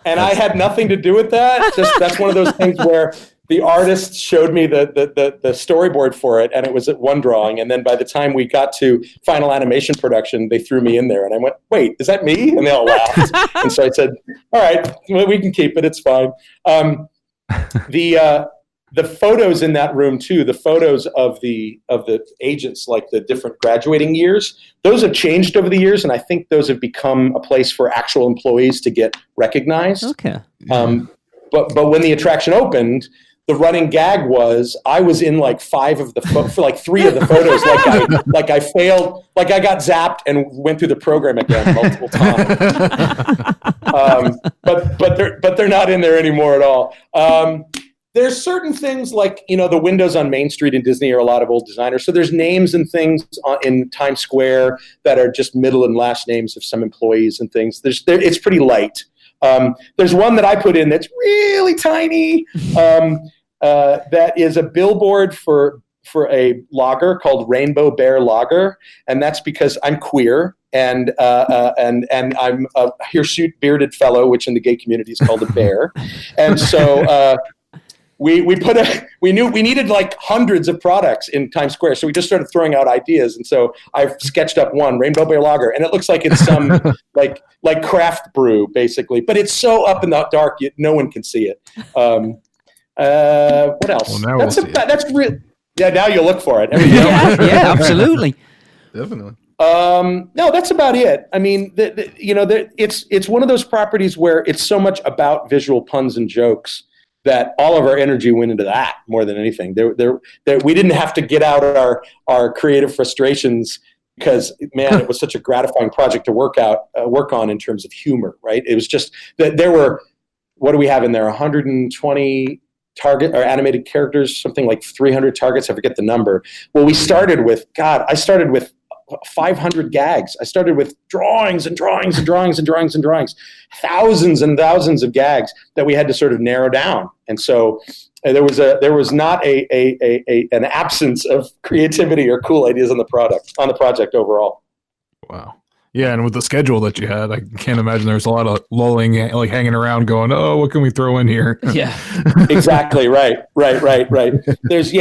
And I had nothing to do with that. That's one of those things where the artist showed me the storyboard for it, and it was at one drawing. And then by the time we got to final animation production, they threw me in there, and I went, "Wait, is that me?" And they all laughed. And so I said, "All right, well, we can keep it. It's fine." The photos in that room too, the photos of the agents, like the different graduating years, those have changed over the years, and I think those have become a place for actual employees to get recognized. Okay. But when the attraction opened, the running gag was I was in like 5 of the for like 3 of the photos, like I failed, like I got zapped and went through the program again multiple times. But they're not in there anymore at all. There's certain things like, the windows on Main Street in Disney are a lot of old designers. So there's names and things in Times Square that are just middle and last names of some employees and things. It's pretty light. There's one that I put in that's really tiny. That is a billboard for a lager called Rainbow Bear Lager, and that's because I'm queer and I'm a hirsute bearded fellow, which in the gay community is called a bear, and so. We knew we needed like hundreds of products in Times Square, so we just started throwing out ideas. And so I sketched up one, Rainbow Bear Lager, and it looks like it's some like craft brew basically, but it's so up in the dark, no one can see it. What else? Well, that's real. Yeah, now you'll look for it. Yeah, absolutely, definitely. No, that's about it. I mean, it's one of those properties where it's so much about visual puns and jokes that all of our energy went into that more than anything. We didn't have to get out our creative frustrations because, man, it was such a gratifying project to work on in terms of humor, right? It was just that there were, what do we have in there? 120 target or animated characters, something like 300 targets. I forget the number. Well, I started with 500 gags. I started with drawings and drawings and drawings and drawings and drawings, thousands and thousands of gags that we had to sort of narrow down. And so there was not an absence of creativity or cool ideas on the project overall. Wow. Yeah, and with the schedule that you had, I can't imagine there's a lot of lulling, like hanging around going, oh, what can we throw in here? Yeah. Exactly. Right. There's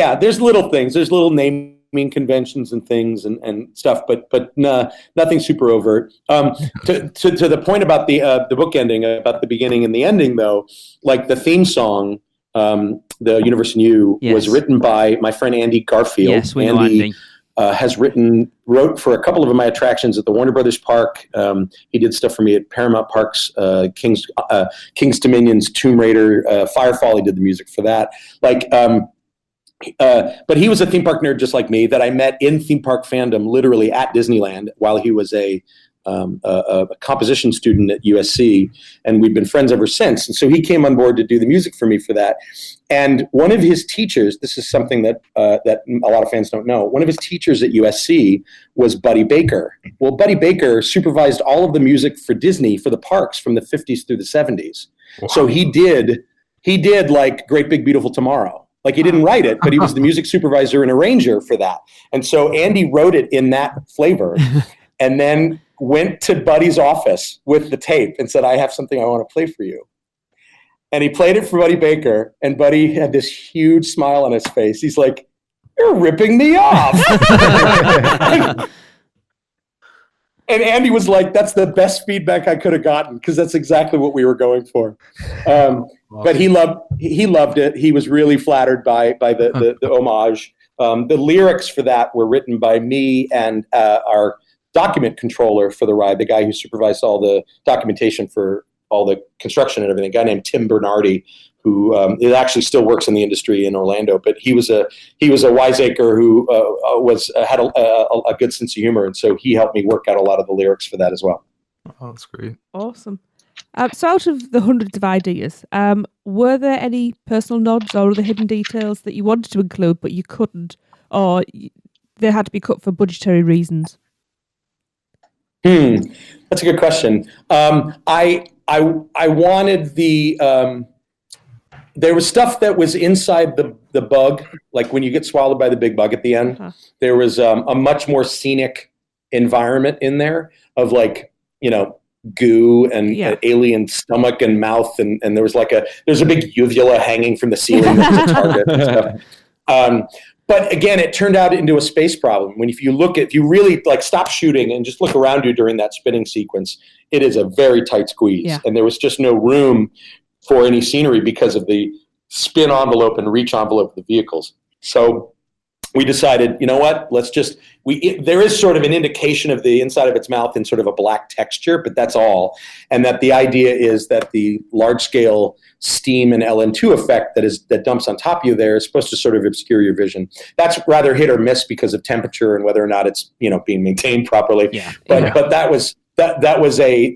little things. There's little naming conventions and things and stuff, but nothing super overt. To the point about the book ending, about the beginning and the ending, though, like the theme song, the Universe in You, was written by my friend Andy Garfield. Yes, we know Andy. Wrote for a couple of my attractions at the Warner Brothers Park. He did stuff for me at Paramount Parks, King's Dominion's Tomb Raider, Firefall. He did the music for that. But he was a theme park nerd just like me that I met in theme park fandom, literally at Disneyland, while he was a composition student at USC, and we've been friends ever since. And so he came on board to do the music for me for that. And one of his teachers, this is something that a lot of fans don't know, one of his teachers at USC was Buddy Baker. Well, Buddy Baker supervised all of the music for Disney for the parks from the 50s through the 70s. Wow. So he did like Great Big Beautiful Tomorrow. Like, he didn't write it, but he was the music supervisor and arranger for that. And so Andy wrote it in that flavor and then went to Buddy's office with the tape and said, I have something I want to play for you. And he played it for Buddy Baker, and Buddy had this huge smile on his face. He's like, you're ripping me off. And Andy was like, that's the best feedback I could have gotten, because that's exactly what we were going for. But he loved it. He was really flattered by the homage. The lyrics for that were written by me and our document controller for the ride, the guy who supervised all the documentation for all the construction and everything, a guy named Tim Bernardi, who it actually still works in the industry in Orlando. But he was a wiseacre who had a good sense of humor, and so he helped me work out a lot of the lyrics for that as well. Oh, that's great. Awesome. So out of the hundreds of ideas, were there any personal nods or other hidden details that you wanted to include but you couldn't, or they had to be cut for budgetary reasons? That's a good question. I wanted there was stuff that was inside the bug, like when you get swallowed by the big bug at the end. Uh-huh. There was a much more scenic environment in there of, like, goo and alien stomach and mouth, and there's a big uvula hanging from the ceiling that was a target and stuff. But again, it turned out into a space problem. If you really stop shooting and just look around you during that spinning sequence, it is a very tight squeeze, and there was just no room for any scenery because of the spin envelope and reach envelope of the vehicles. So we decided, you know what, there is sort of an indication of the inside of its mouth in sort of a black texture, but that's all. And that the idea is that the large scale steam and LN2 effect that dumps on top of you there is supposed to sort of obscure your vision. That's rather hit or miss because of temperature and whether or not it's, being maintained properly. Yeah. But that was a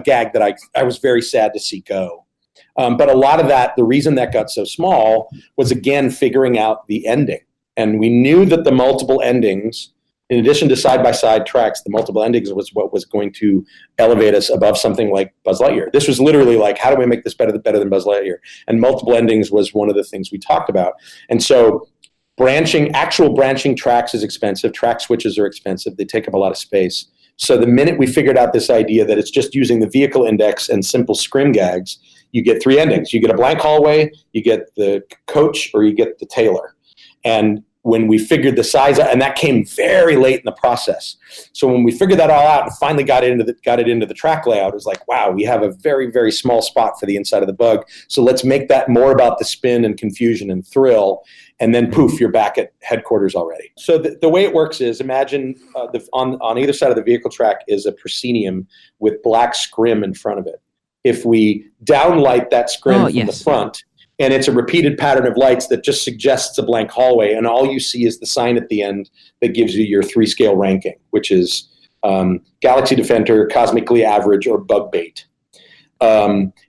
gag that I was very sad to see go. But a lot of that, the reason that got so small was, again, figuring out the ending. And we knew that the multiple endings, in addition to side-by-side tracks, the multiple endings was what was going to elevate us above something like Buzz Lightyear. This was literally like, how do we make this better than Buzz Lightyear? And multiple endings was one of the things we talked about. And so actual branching tracks is expensive. Track switches are expensive. They take up a lot of space. So the minute we figured out this idea that it's just using the vehicle index and simple scrim gags, you get three endings. You get a blank hallway, you get the coach, or you get the Taylor. And when we figured the size, and that came very late in the process. So when we figured that all out and finally got it into the track layout, it was like, wow, we have a very, very small spot for the inside of the bug. So let's make that more about the spin and confusion and thrill. And then poof, you're back at headquarters already. So the way it works is, imagine on either side of the vehicle track is a proscenium with black scrim in front of it. If we downlight that scrim from the front, and it's a repeated pattern of lights that just suggests a blank hallway, and all you see is the sign at the end that gives you your 3-scale ranking, which is Galaxy Defender, Cosmically Average, or Bug Bait.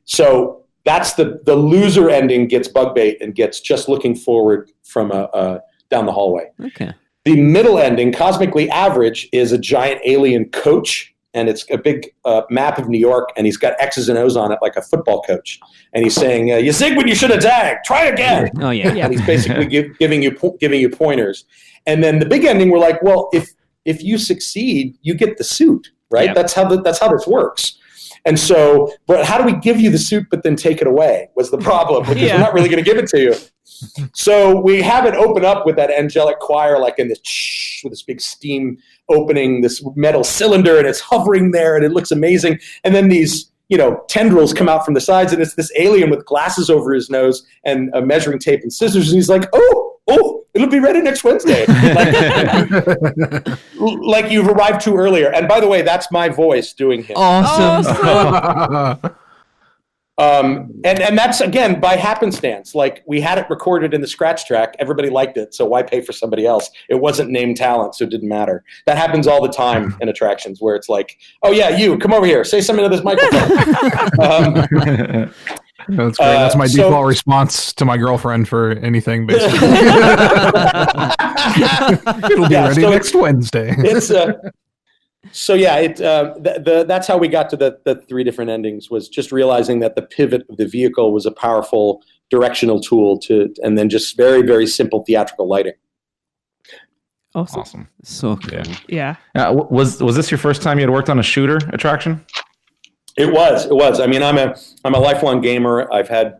So that's the loser ending gets Bug Bait and gets just looking forward from down the hallway. Okay. The middle ending, Cosmically Average, is a giant alien coach, and it's a big map of New York, and he's got X's and O's on it like a football coach. And he's saying, you zigged when you should have zagged. Try again. Oh, yeah. And he's basically giving you pointers. And then the big ending, we're like, well, if you succeed, you get the suit, right? Yeah. That's how this works. And so, but how do we give you the suit but then take it away was the problem, because we're not really going to give it to you. So we have it open up with that angelic choir, like in this with this big steam opening, this metal cylinder, and it's hovering there, and it looks amazing. And then these, tendrils come out from the sides, and it's this alien with glasses over his nose and a measuring tape and scissors, and he's like, oh, it'll be ready next Wednesday. Like you've arrived too earlier. And by the way, that's my voice doing him. Awesome. And that's, again, by happenstance. Like, we had it recorded in the scratch track. Everybody liked it, so why pay for somebody else? It wasn't named talent, so it didn't matter. That happens all the time in attractions, where it's like, oh yeah, you come over here, say something to this microphone. That's great. That's my default response to my girlfriend for anything, basically. It'll be ready next Wednesday. It's that's how we got to the three different endings, was just realizing that the pivot of the vehicle was a powerful directional tool and then just very, very simple theatrical lighting. Awesome. So cool. Yeah. Was this your first time you had worked on a shooter attraction? It was. I mean, I'm a lifelong gamer. I've had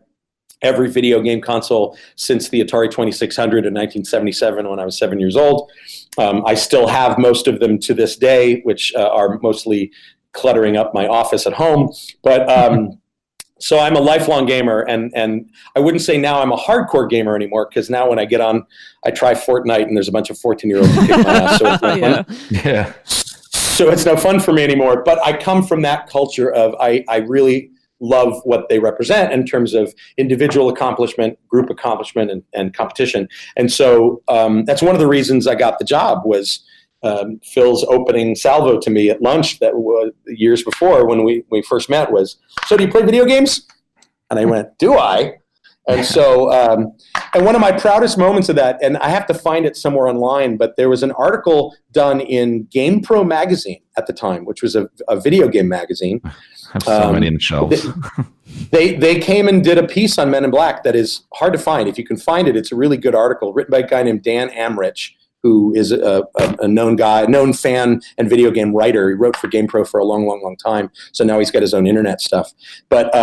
every video game console since the Atari 2600 in 1977 when I was 7 years old. I still have most of them to this day, which are mostly cluttering up my office at home. But so I'm a lifelong gamer, and I wouldn't say now I'm a hardcore gamer anymore, because now when I get on, I try Fortnite and there's a bunch of 14-year-olds who kick my ass. So it's no fun. Yeah. So it's no fun for me anymore. But I come from that culture of I really love what they represent in terms of individual accomplishment, group accomplishment, and competition. And so that's one of the reasons I got the job, was Phil's opening salvo to me at lunch that was years before when we first met was, so do you play video games? And I went, do I? And so, and one of my proudest moments of that, and I have to find it somewhere online, but there was an article done in GamePro magazine at the time, which was a video game magazine. I have so many in the shelves. They came and did a piece on Men in Black that is hard to find. If you can find it, it's a really good article written by a guy named Dan Amrich, who is a known fan and video game writer. He wrote for GamePro for a long time. So now he's got his own internet stuff. But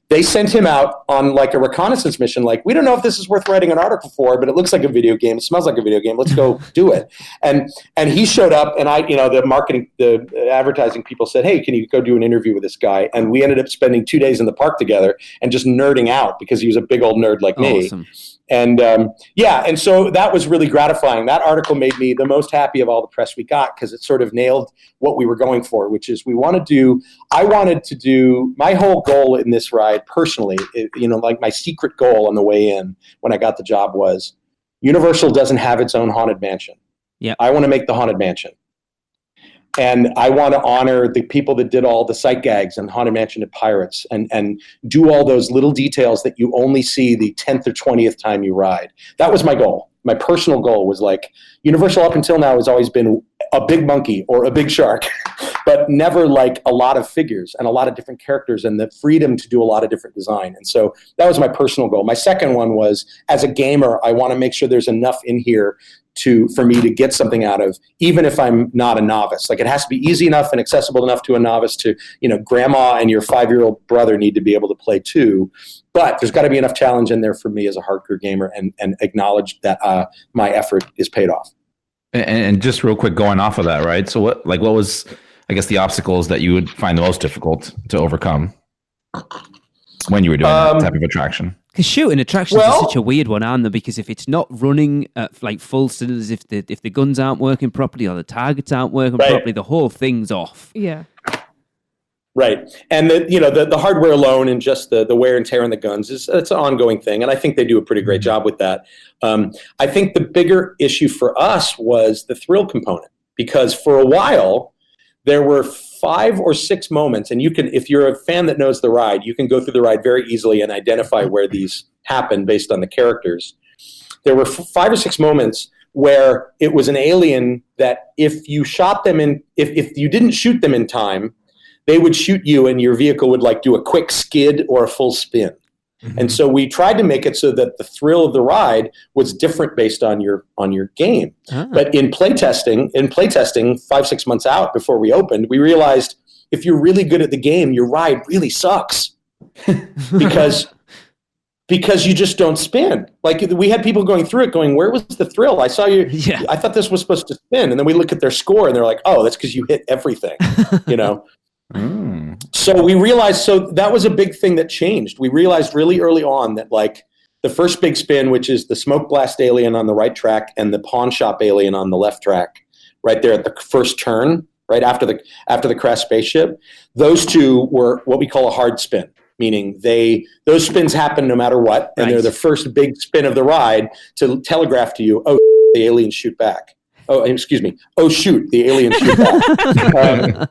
they sent him out on like a reconnaissance mission. Like, we don't know if this is worth writing an article for, but it looks like a video game. It smells like a video game. Let's go do it. And he showed up, and the advertising people said, hey, can you go do an interview with this guy? And we ended up spending 2 days in the park together and just nerding out, because he was a big old nerd like me. Awesome. And and so that was really gratifying. That article made me the most happy of all the press we got, because it sort of nailed what we were going for, which is I wanted to do my whole goal in this ride personally, like my secret goal on the way in when I got the job was, Universal doesn't have its own Haunted Mansion. Yeah, I want to make the Haunted Mansion. And I want to honor the people that did all the sight gags and Haunted Mansion at Pirates, and do all those little details that you only see the 10th or 20th time you ride. That was my goal. My personal goal was like, Universal up until now has always been a big monkey or a big shark, but never like a lot of figures and a lot of different characters and the freedom to do a lot of different design. And so that was my personal goal. My second one was, as a gamer, I want to make sure there's enough in here for me to get something out of, even if I'm not a novice. Like, it has to be easy enough and accessible enough to a novice to, grandma and your 5-year-old brother need to be able to play too. But there's got to be enough challenge in there for me as a hardcore gamer, and acknowledge that my effort is paid off. And just real quick, going off of that, right? So what was, I guess, the obstacles that you would find the most difficult to overcome when you were doing that type of attraction? Because shooting attractions is such a weird one, aren't they? Because if it's not running at like full cylinders, if the guns aren't working properly or the targets aren't working properly, the whole thing's off. Yeah. Right. And the hardware alone and just the wear and tear on the guns it's an ongoing thing. And I think they do a pretty great job with that. I think the bigger issue for us was the thrill component, because for a while there were 5 or 6 moments, and you can, if you're a fan that knows the ride, you can go through the ride very easily and identify where these happen based on the characters. There were 5 or 6 moments where it was an alien that if you shot them if you didn't shoot them in time, they would shoot you and your vehicle would like do a quick skid or a full spin. Mm-hmm. And so we tried to make it so that the thrill of the ride was different based on your game. But in playtesting, 5-6 months out before we opened, we realized if you're really good at the game, your ride really sucks because you just don't spin. Like we had people going through it going, where was the thrill? I saw you. Yeah. I thought this was supposed to spin. And then we look at their score and they're like, oh, that's because you hit everything, So we realized, so that was a big thing that changed. We realized really early on that like the first big spin, which is the smoke blast alien on the right track and the pawn shop alien on the left track, right there at the first turn, right after the crash spaceship, those two were what we call a hard spin. Meaning those spins happen no matter what, and they're the first big spin of the ride to telegraph to you, oh, the aliens shoot back. Oh, excuse me. Oh, shoot, the aliens shoot back.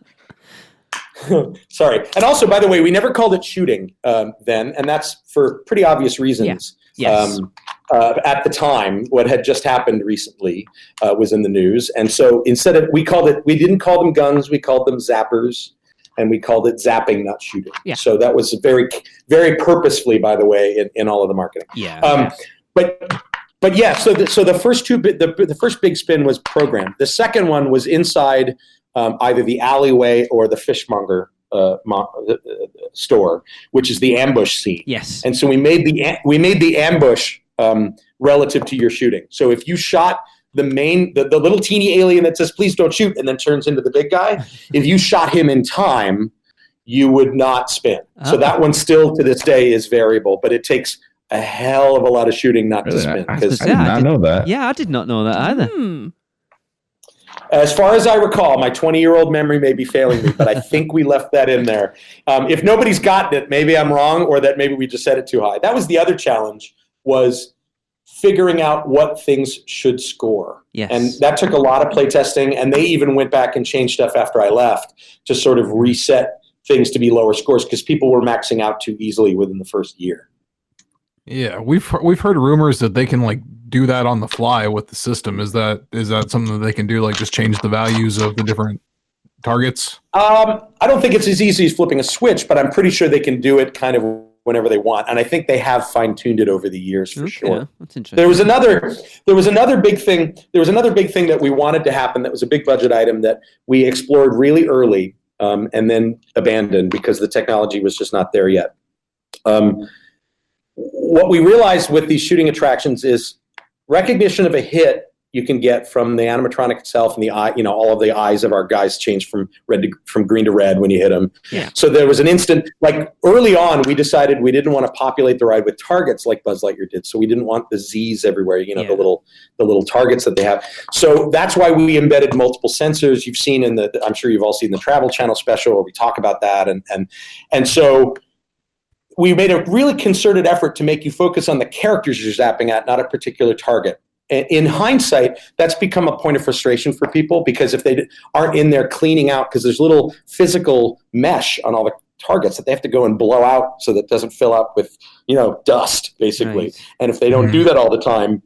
Sorry. And also, by the way, we never called it shooting then, and that's for pretty obvious reasons. Yeah. Yes. At the time, what had just happened recently was in the news, and so we didn't call them guns, we called them zappers. And we called it zapping, not shooting. Yeah. So that was very, very purposefully, by the way, in all of the marketing. Yeah. But yeah. So the first the first big spin was programmed. The second one was inside either the alleyway or the fishmonger store, which is the ambush scene. Yes. And so we made the ambush relative to your shooting. So if you shot the little teeny alien that says, please don't shoot, and then turns into the big guy, if you shot him in time, you would not spin. So that one still to this day is variable, but it takes a hell of a lot of shooting not to spin. I did not know that. Yeah, I did not know that either. As far as I recall, my 20-year-old memory may be failing me, but I think we left that in there. If nobody's gotten it, maybe I'm wrong, or that maybe we just set it too high. That was the other challenge, was figuring out what things should score. Yes. And that took a lot of playtesting, and they even went back and changed stuff after I left to sort of reset things to be lower scores because people were maxing out too easily within the first year. Yeah, we've heard rumors that they can like do that on the fly with the system. Is that something that they can do, like just change the values of the different targets? I don't think it's as easy as flipping a switch, but I'm pretty sure they can do it kind of whenever they want, and I think they have fine-tuned it over the years for sure. That's interesting. There was another big thing. There was another big thing that we wanted to happen. That was a big budget item that we explored really early, and then abandoned because the technology was just not there yet. What we realized with these shooting attractions is recognition of a hit you can get from the animatronic itself, and the eye, all of the eyes of our guys change from green to red when you hit them. Yeah. So there was an instant, like early on, we decided we didn't want to populate the ride with targets like Buzz Lightyear did. So we didn't want the Z's everywhere, the little targets that they have. So that's why we embedded multiple sensors. You've seen I'm sure you've all seen the Travel Channel special where we talk about that. And so we made a really concerted effort to make you focus on the characters you're zapping at, not a particular target. In hindsight, that's become a point of frustration for people because if they aren't in there cleaning out, because there's little physical mesh on all the targets that they have to go and blow out so that it doesn't fill up with, dust, basically. Nice. And if they don't do that all the time,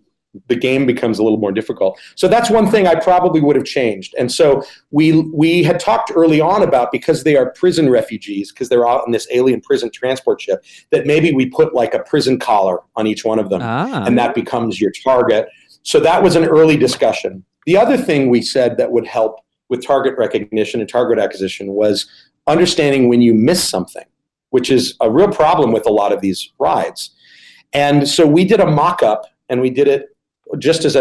the game becomes a little more difficult. So that's one thing I probably would have changed. And so we had talked early on about, because they are prison refugees, because they're out in this alien prison transport ship, that maybe we put like a prison collar on each one of them, and that becomes your target. So that was an early discussion. The other thing we said that would help with target recognition and target acquisition was understanding when you miss something, which is a real problem with a lot of these rides. And so we did a mock-up, and we did it just as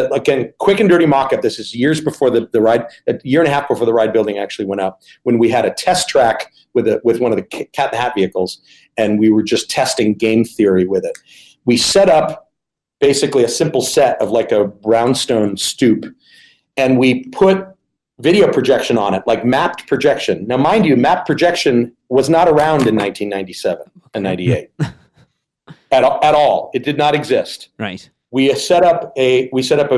quick and dirty mock-up. This is years before the ride, a year and a half before the ride building actually went up, when we had a test track with one of the Cat in the Hat vehicles, and we were just testing game theory with it. We set up basically a simple set of like a brownstone stoop, and we put video projection on it, like mapped projection. Now, mind you, mapped projection was not around in 1997 and 98 at all. It did not exist. Right. We set up a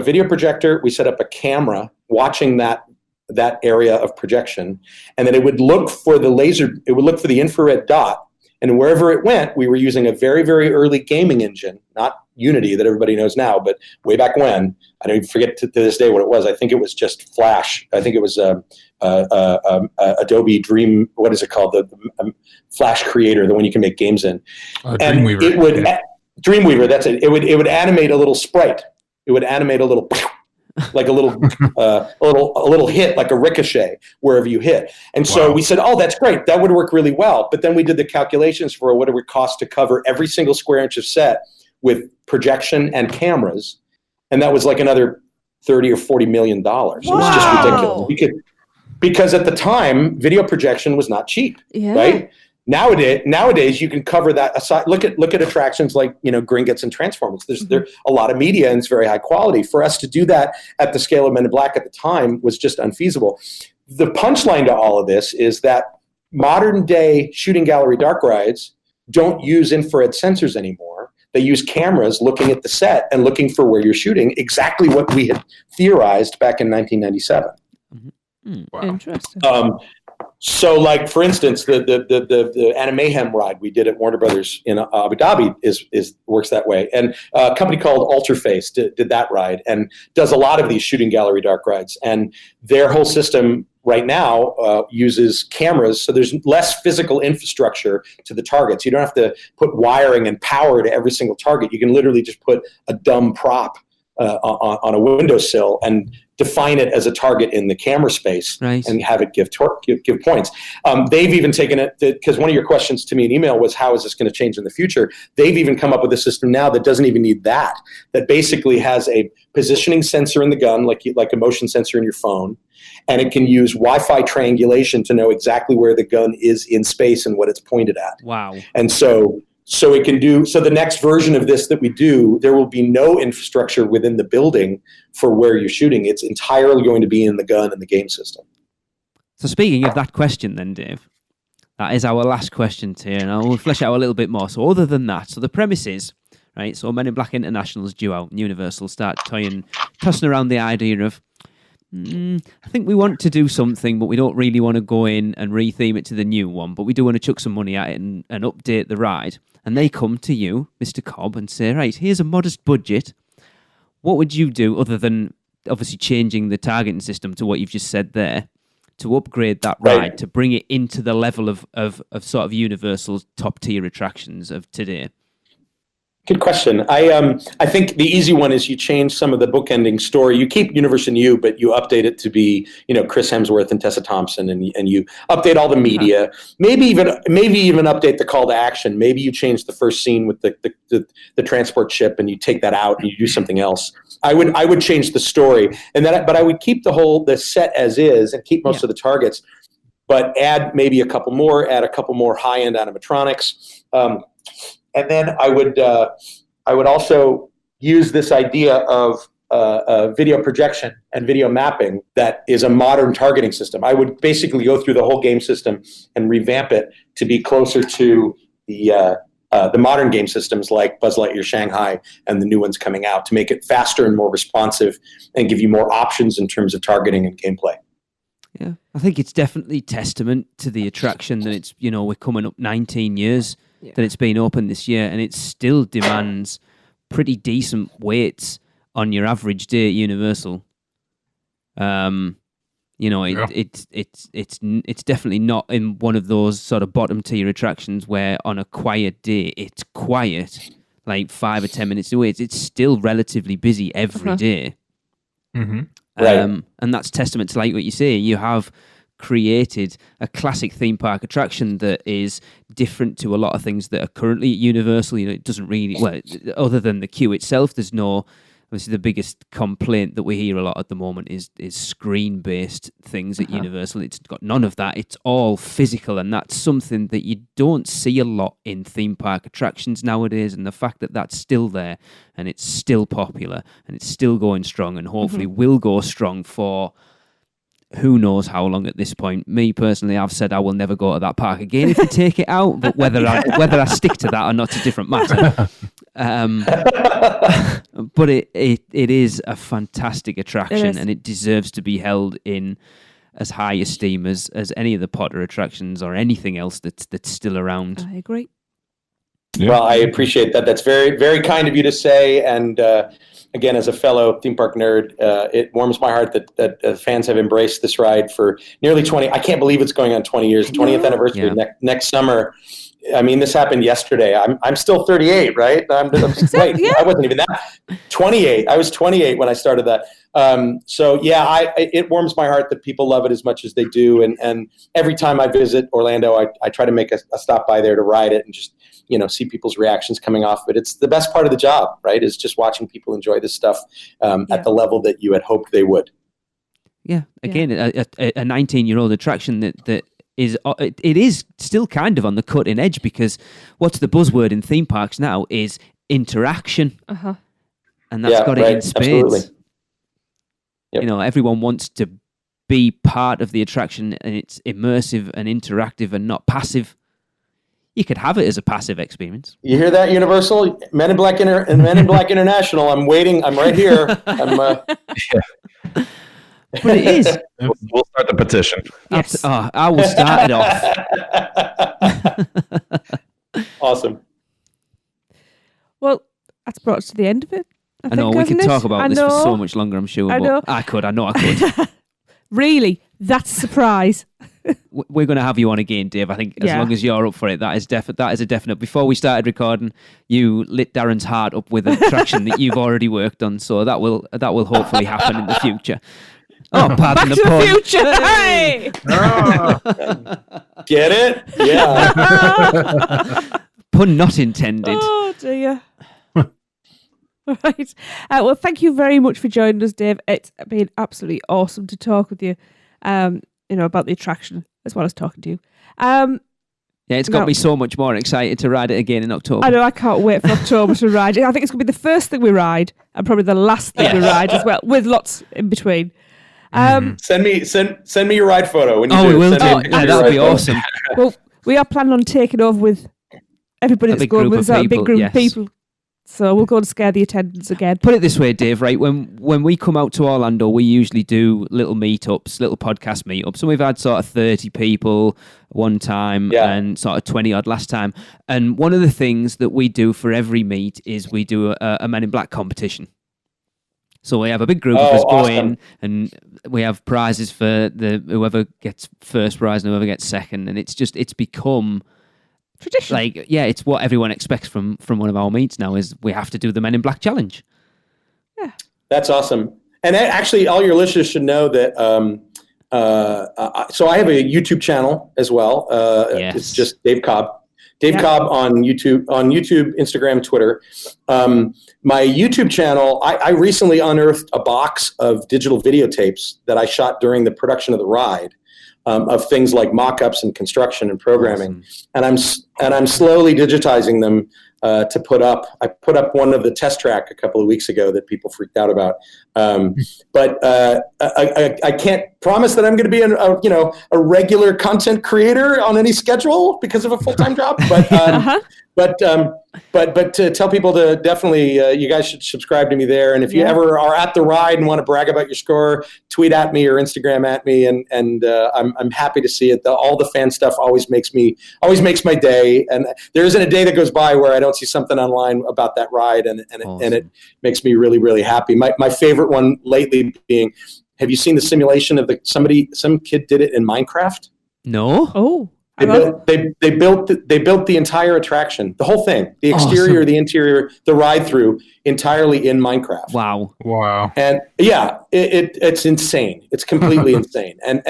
video projector. We set up a camera watching that area of projection, and then it would look for the laser. It would look for the infrared dot, and wherever it went, we were using a very, very early gaming engine, not Unity that everybody knows now, but way back when, I don't even forget to this day what it was. I think it was just Flash. I think it was Adobe Dream. What is it called? The Flash Creator, the one you can make games in. Dreamweaver. It would Dreamweaver. That's it. It would animate a little sprite. It would animate a little. Like a little hit, like a ricochet wherever you hit. And so we said, oh, that's great. That would work really well. But then we did the calculations for what it would cost to cover every single square inch of set with projection and cameras. And that was like another $30 or $40 million. It was just ridiculous. Because at the time, video projection was not cheap, right? Nowadays, you can cover that aside. Look at attractions like Gringotts and Transformers. There's a lot of media and it's very high quality. For us to do that at the scale of Men in Black at the time was just unfeasible. The punchline to all of this is that modern day shooting gallery dark rides don't use infrared sensors anymore. They use cameras looking at the set and looking for where you're shooting, exactly what we had theorized back in 1997. Wow. Interesting. So, like for instance, the Animayhem ride we did at Warner Brothers in Abu Dhabi works that way, and a company called Alterface did that ride and does a lot of these shooting gallery dark rides. And their whole system right now uses cameras, so there's less physical infrastructure to the targets. You don't have to put wiring and power to every single target. You can literally just put a dumb prop on a windowsill and define it as a target in the camera space, and have it give points. They've even taken it, because one of your questions to me in email was, how is this going to change in the future? They've even come up with a system now that doesn't even need that basically has a positioning sensor in the gun, like a motion sensor in your phone, and it can use Wi-Fi triangulation to know exactly where the gun is in space and what it's pointed at. Wow. And so it can do, so the next version of this that we do, there will be no infrastructure within the building for where you're shooting. It's entirely going to be in the gun and the game system. So speaking of that question then, Dave, that is our last question here, and I'll flesh it out a little bit more. So other than that, so the premise is, right, so Men in Black International's due out, and Universal start tossing around the idea of, I think we want to do something, but we don't really want to go in and retheme it to the new one, but we do want to chuck some money at it and update the ride. And they come to you, Mr. Cobb, and say, right, here's a modest budget. What would you do other than obviously changing the targeting system to what you've just said there to upgrade that ride, to bring it into the level of sort of Universal's top tier attractions of today? Good question. I think the easy one is you change some of the bookending story. You keep Universe and You, but you update it to be, Chris Hemsworth and Tessa Thompson, and you update all the media. Maybe even update the call to action. Maybe you change the first scene with the transport ship, and you take that out and you do something else. I would change the story, but I would keep the set as is and keep most of the targets, but add maybe a couple more high end animatronics. And then I would also use this idea of video projection and video mapping that is a modern targeting system. I would basically go through the whole game system and revamp it to be closer to the modern game systems like Buzz Lightyear Shanghai and the new ones coming out, to make it faster and more responsive and give you more options in terms of targeting and gameplay. Yeah, I think it's definitely testament to the attraction that it's, we're coming up 19 years that it's been open this year, and it still demands pretty decent waits on your average day at Universal. It's definitely not in one of those sort of bottom tier attractions where on a quiet day it's quiet, like 5 or 10 minutes away. It's still relatively busy every day. Mm-hmm. And that's testament to, like what you say, you have created a classic theme park attraction that is different to a lot of things that are currently at Universal. It doesn't really, other than the queue itself, there's no, obviously the biggest complaint that we hear a lot at the moment is screen-based things at Universal. It's got none of that. It's all physical, and that's something that you don't see a lot in theme park attractions nowadays, and the fact that that's still there, and it's still popular, and it's still going strong, and hopefully will go strong for who knows how long at this point. Me personally, I've said I will never go to that park again if you take it out, but whether I stick to that or not, it's a different matter. But it is a fantastic attraction, and it deserves to be held in as high esteem as any of the Potter attractions or anything else that's still around. I agree. Yeah. Well, I appreciate that. That's very, very kind of you to say. And again, as a fellow theme park nerd, it warms my heart that fans have embraced this ride for nearly 20. I can't believe it's going on 20 years, 20th anniversary next summer. I mean, this happened yesterday. I'm still 38, right? Wait, I wasn't even that. 28. I was 28 when I started that. It warms my heart that people love it as much as they do. And every time I visit Orlando, I try to make a stop by there to ride it and just, see people's reactions coming off of it. It's the best part of the job, right? Is just watching people enjoy this stuff at the level that you had hoped they would. Yeah. Again, a 19-year-old attraction that it is still kind of on the cutting edge, because what's the buzzword in theme parks now is interaction. Uh-huh. And that's got it in spades. Absolutely. Yep. Everyone wants to be part of the attraction, and it's immersive and interactive and not passive. You could have it as a passive experience. You hear that, Universal? Men in Black Men in Black International. I'm waiting. I'm right here. But it is. We'll start the petition. Yes. I will start it off. Awesome. Well, that's brought us to the end of it. I know, we could talk about this for so much longer, I'm sure. I know. I could. Really? That's a surprise. We're going to have you on again, Dave. I think as long as you're up for it, that is a definite. Before we started recording, you lit Darren's heart up with an attraction that you've already worked on, so that will hopefully happen in the future. Oh, pardon Back the pun. to the future. Hey! Get it? Yeah. Pun not intended. Oh, dear. Right. Well, thank you very much for joining us, Dave. It's been absolutely awesome to talk with you, about the attraction as well as talking to you. It's got me so much more excited to ride it again in October. I know, I can't wait for October to ride it. I think it's going to be the first thing we ride and probably the last thing we ride as well, with lots in between. Send me your ride photo when you do. We will do. Yeah, that would be awesome. Well, we are planning on taking over with everybody that's going with us, a big group of people. So we'll go and scare the attendants again. Put it this way, Dave, right? When we come out to Orlando, we usually do little meetups, little podcast meetups. And we've had sort of 30 people one time and sort of 20 odd last time. And one of the things that we do for every meet is we do a Men in Black competition. So we have a big group of us go in, and we have prizes for whoever gets first prize and whoever gets second. And it's become tradition. It's what everyone expects from one of our meets now, is we have to do the Men in Black challenge. Yeah. That's awesome. And actually, all your listeners should know that so I have a YouTube channel as well. It's just Dave Cobb. Dave Cobb on YouTube, Instagram, Twitter. My YouTube channel, I recently unearthed a box of digital videotapes that I shot during the production of the ride, of things like mock-ups and construction and programming. Awesome. And I'm slowly digitizing them to put up. I put up one of the test track a couple of weeks ago that people freaked out about. But I can't promise that I'm going to be a regular content creator on any schedule because of a full-time job. But but to tell people to definitely, you guys should subscribe to me there. And if you ever are at the ride and want to brag about your score, tweet at me or Instagram at me, and I'm happy to see it. All the fan stuff always makes my day. And there isn't a day that goes by where I don't see something online about that ride, and it makes me really, really happy. My favorite one lately being, have you seen the simulation of some kid did it in Minecraft? No. Oh. They built the entire attraction, the whole thing, the exterior, the interior, the ride through, entirely in Minecraft. Wow. And it's insane. It's completely insane. And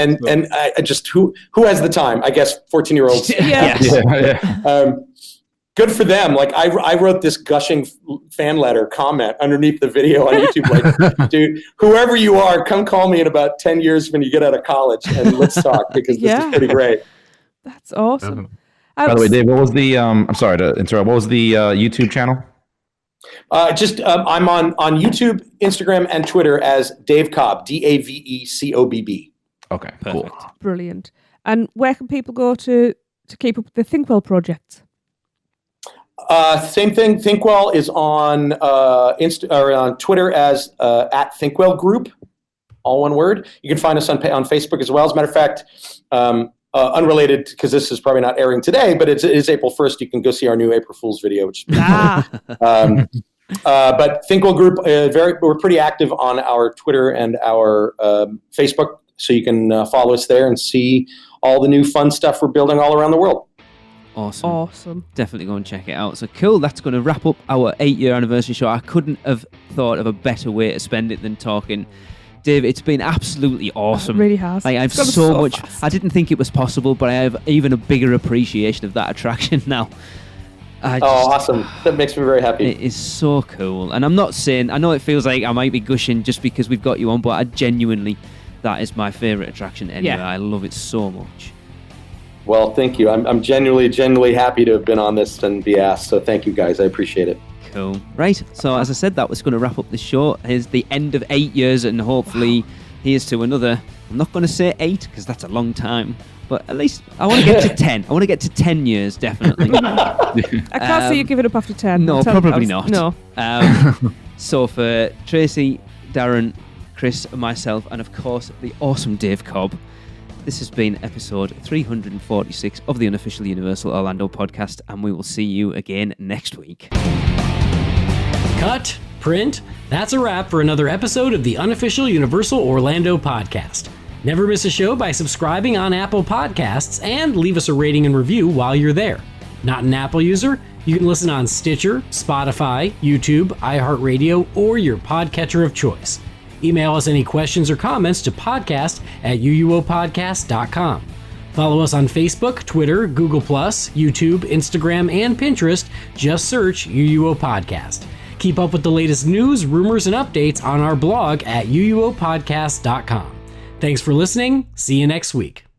I just who has the time? I guess 14-year-olds. Yeah. Good for them. Like I wrote this gushing fan letter comment underneath the video on YouTube. Like, dude, whoever you are, come call me in about 10 years when you get out of college and let's talk, because this is pretty great. That's awesome. By the way, Dave, what was the? I'm sorry to interrupt. What was the YouTube channel? I'm on YouTube, Instagram, and Twitter as Dave Cobb, DAVECOBB. Okay, perfect. Cool. Brilliant. And where can people go to keep up with the Thinkwell projects? Same thing. Thinkwell is on on Twitter as at Thinkwell Group, all one word. You can find us on Facebook as well. As a matter of fact. unrelated, because this is probably not airing today, but it's April 1st. You can go see our new April Fool's video, which is fun. But Thinkwell Group, we're pretty active on our Twitter and our Facebook, so you can follow us there and see all the new fun stuff we're building all around the world. Awesome. Definitely go and check it out. So cool, that's going to wrap up our 8-year anniversary show. I couldn't have thought of a better way to spend it than talking. Dave, it's been absolutely awesome. It really has. Like, I have so much. Fast. I didn't think it was possible, but I have even a bigger appreciation of that attraction now. Awesome. That makes me very happy. It is so cool. And I'm not saying, I know it feels like I might be gushing just because we've got you on, but I genuinely, that is my favourite attraction anywhere. Yeah. I love it so much. Well, thank you. I'm genuinely happy to have been on this and be asked. So thank you guys. I appreciate it. Cool. Right. So as I said, that was going to wrap up the show. Here's the end of 8 years, and hopefully here's to another. I'm not going to say 8 because that's a long time, but at least I want to get to 10. I want to get to 10 years, definitely. I can't see you give it up after 10. No, probably not. No. So for Tracy, Darren, Chris, and myself, and of course the awesome Dave Cobb, this has been episode 346 of the Unofficial Universal Orlando Podcast, and we will see you again next week. Cut, print, that's a wrap for another episode of the Unofficial Universal Orlando Podcast. Never miss a show by subscribing on Apple Podcasts and leave us a rating and review while you're there. Not an Apple user? You can listen on Stitcher, Spotify, YouTube, iHeartRadio, or your podcatcher of choice. Email us any questions or comments to podcast@uuopodcast.com. Follow us on Facebook, Twitter, Google+, YouTube, Instagram, and Pinterest. Just search UUO Podcast. Keep up with the latest news, rumors, and updates on our blog at uuopodcast.com. Thanks for listening. See you next week.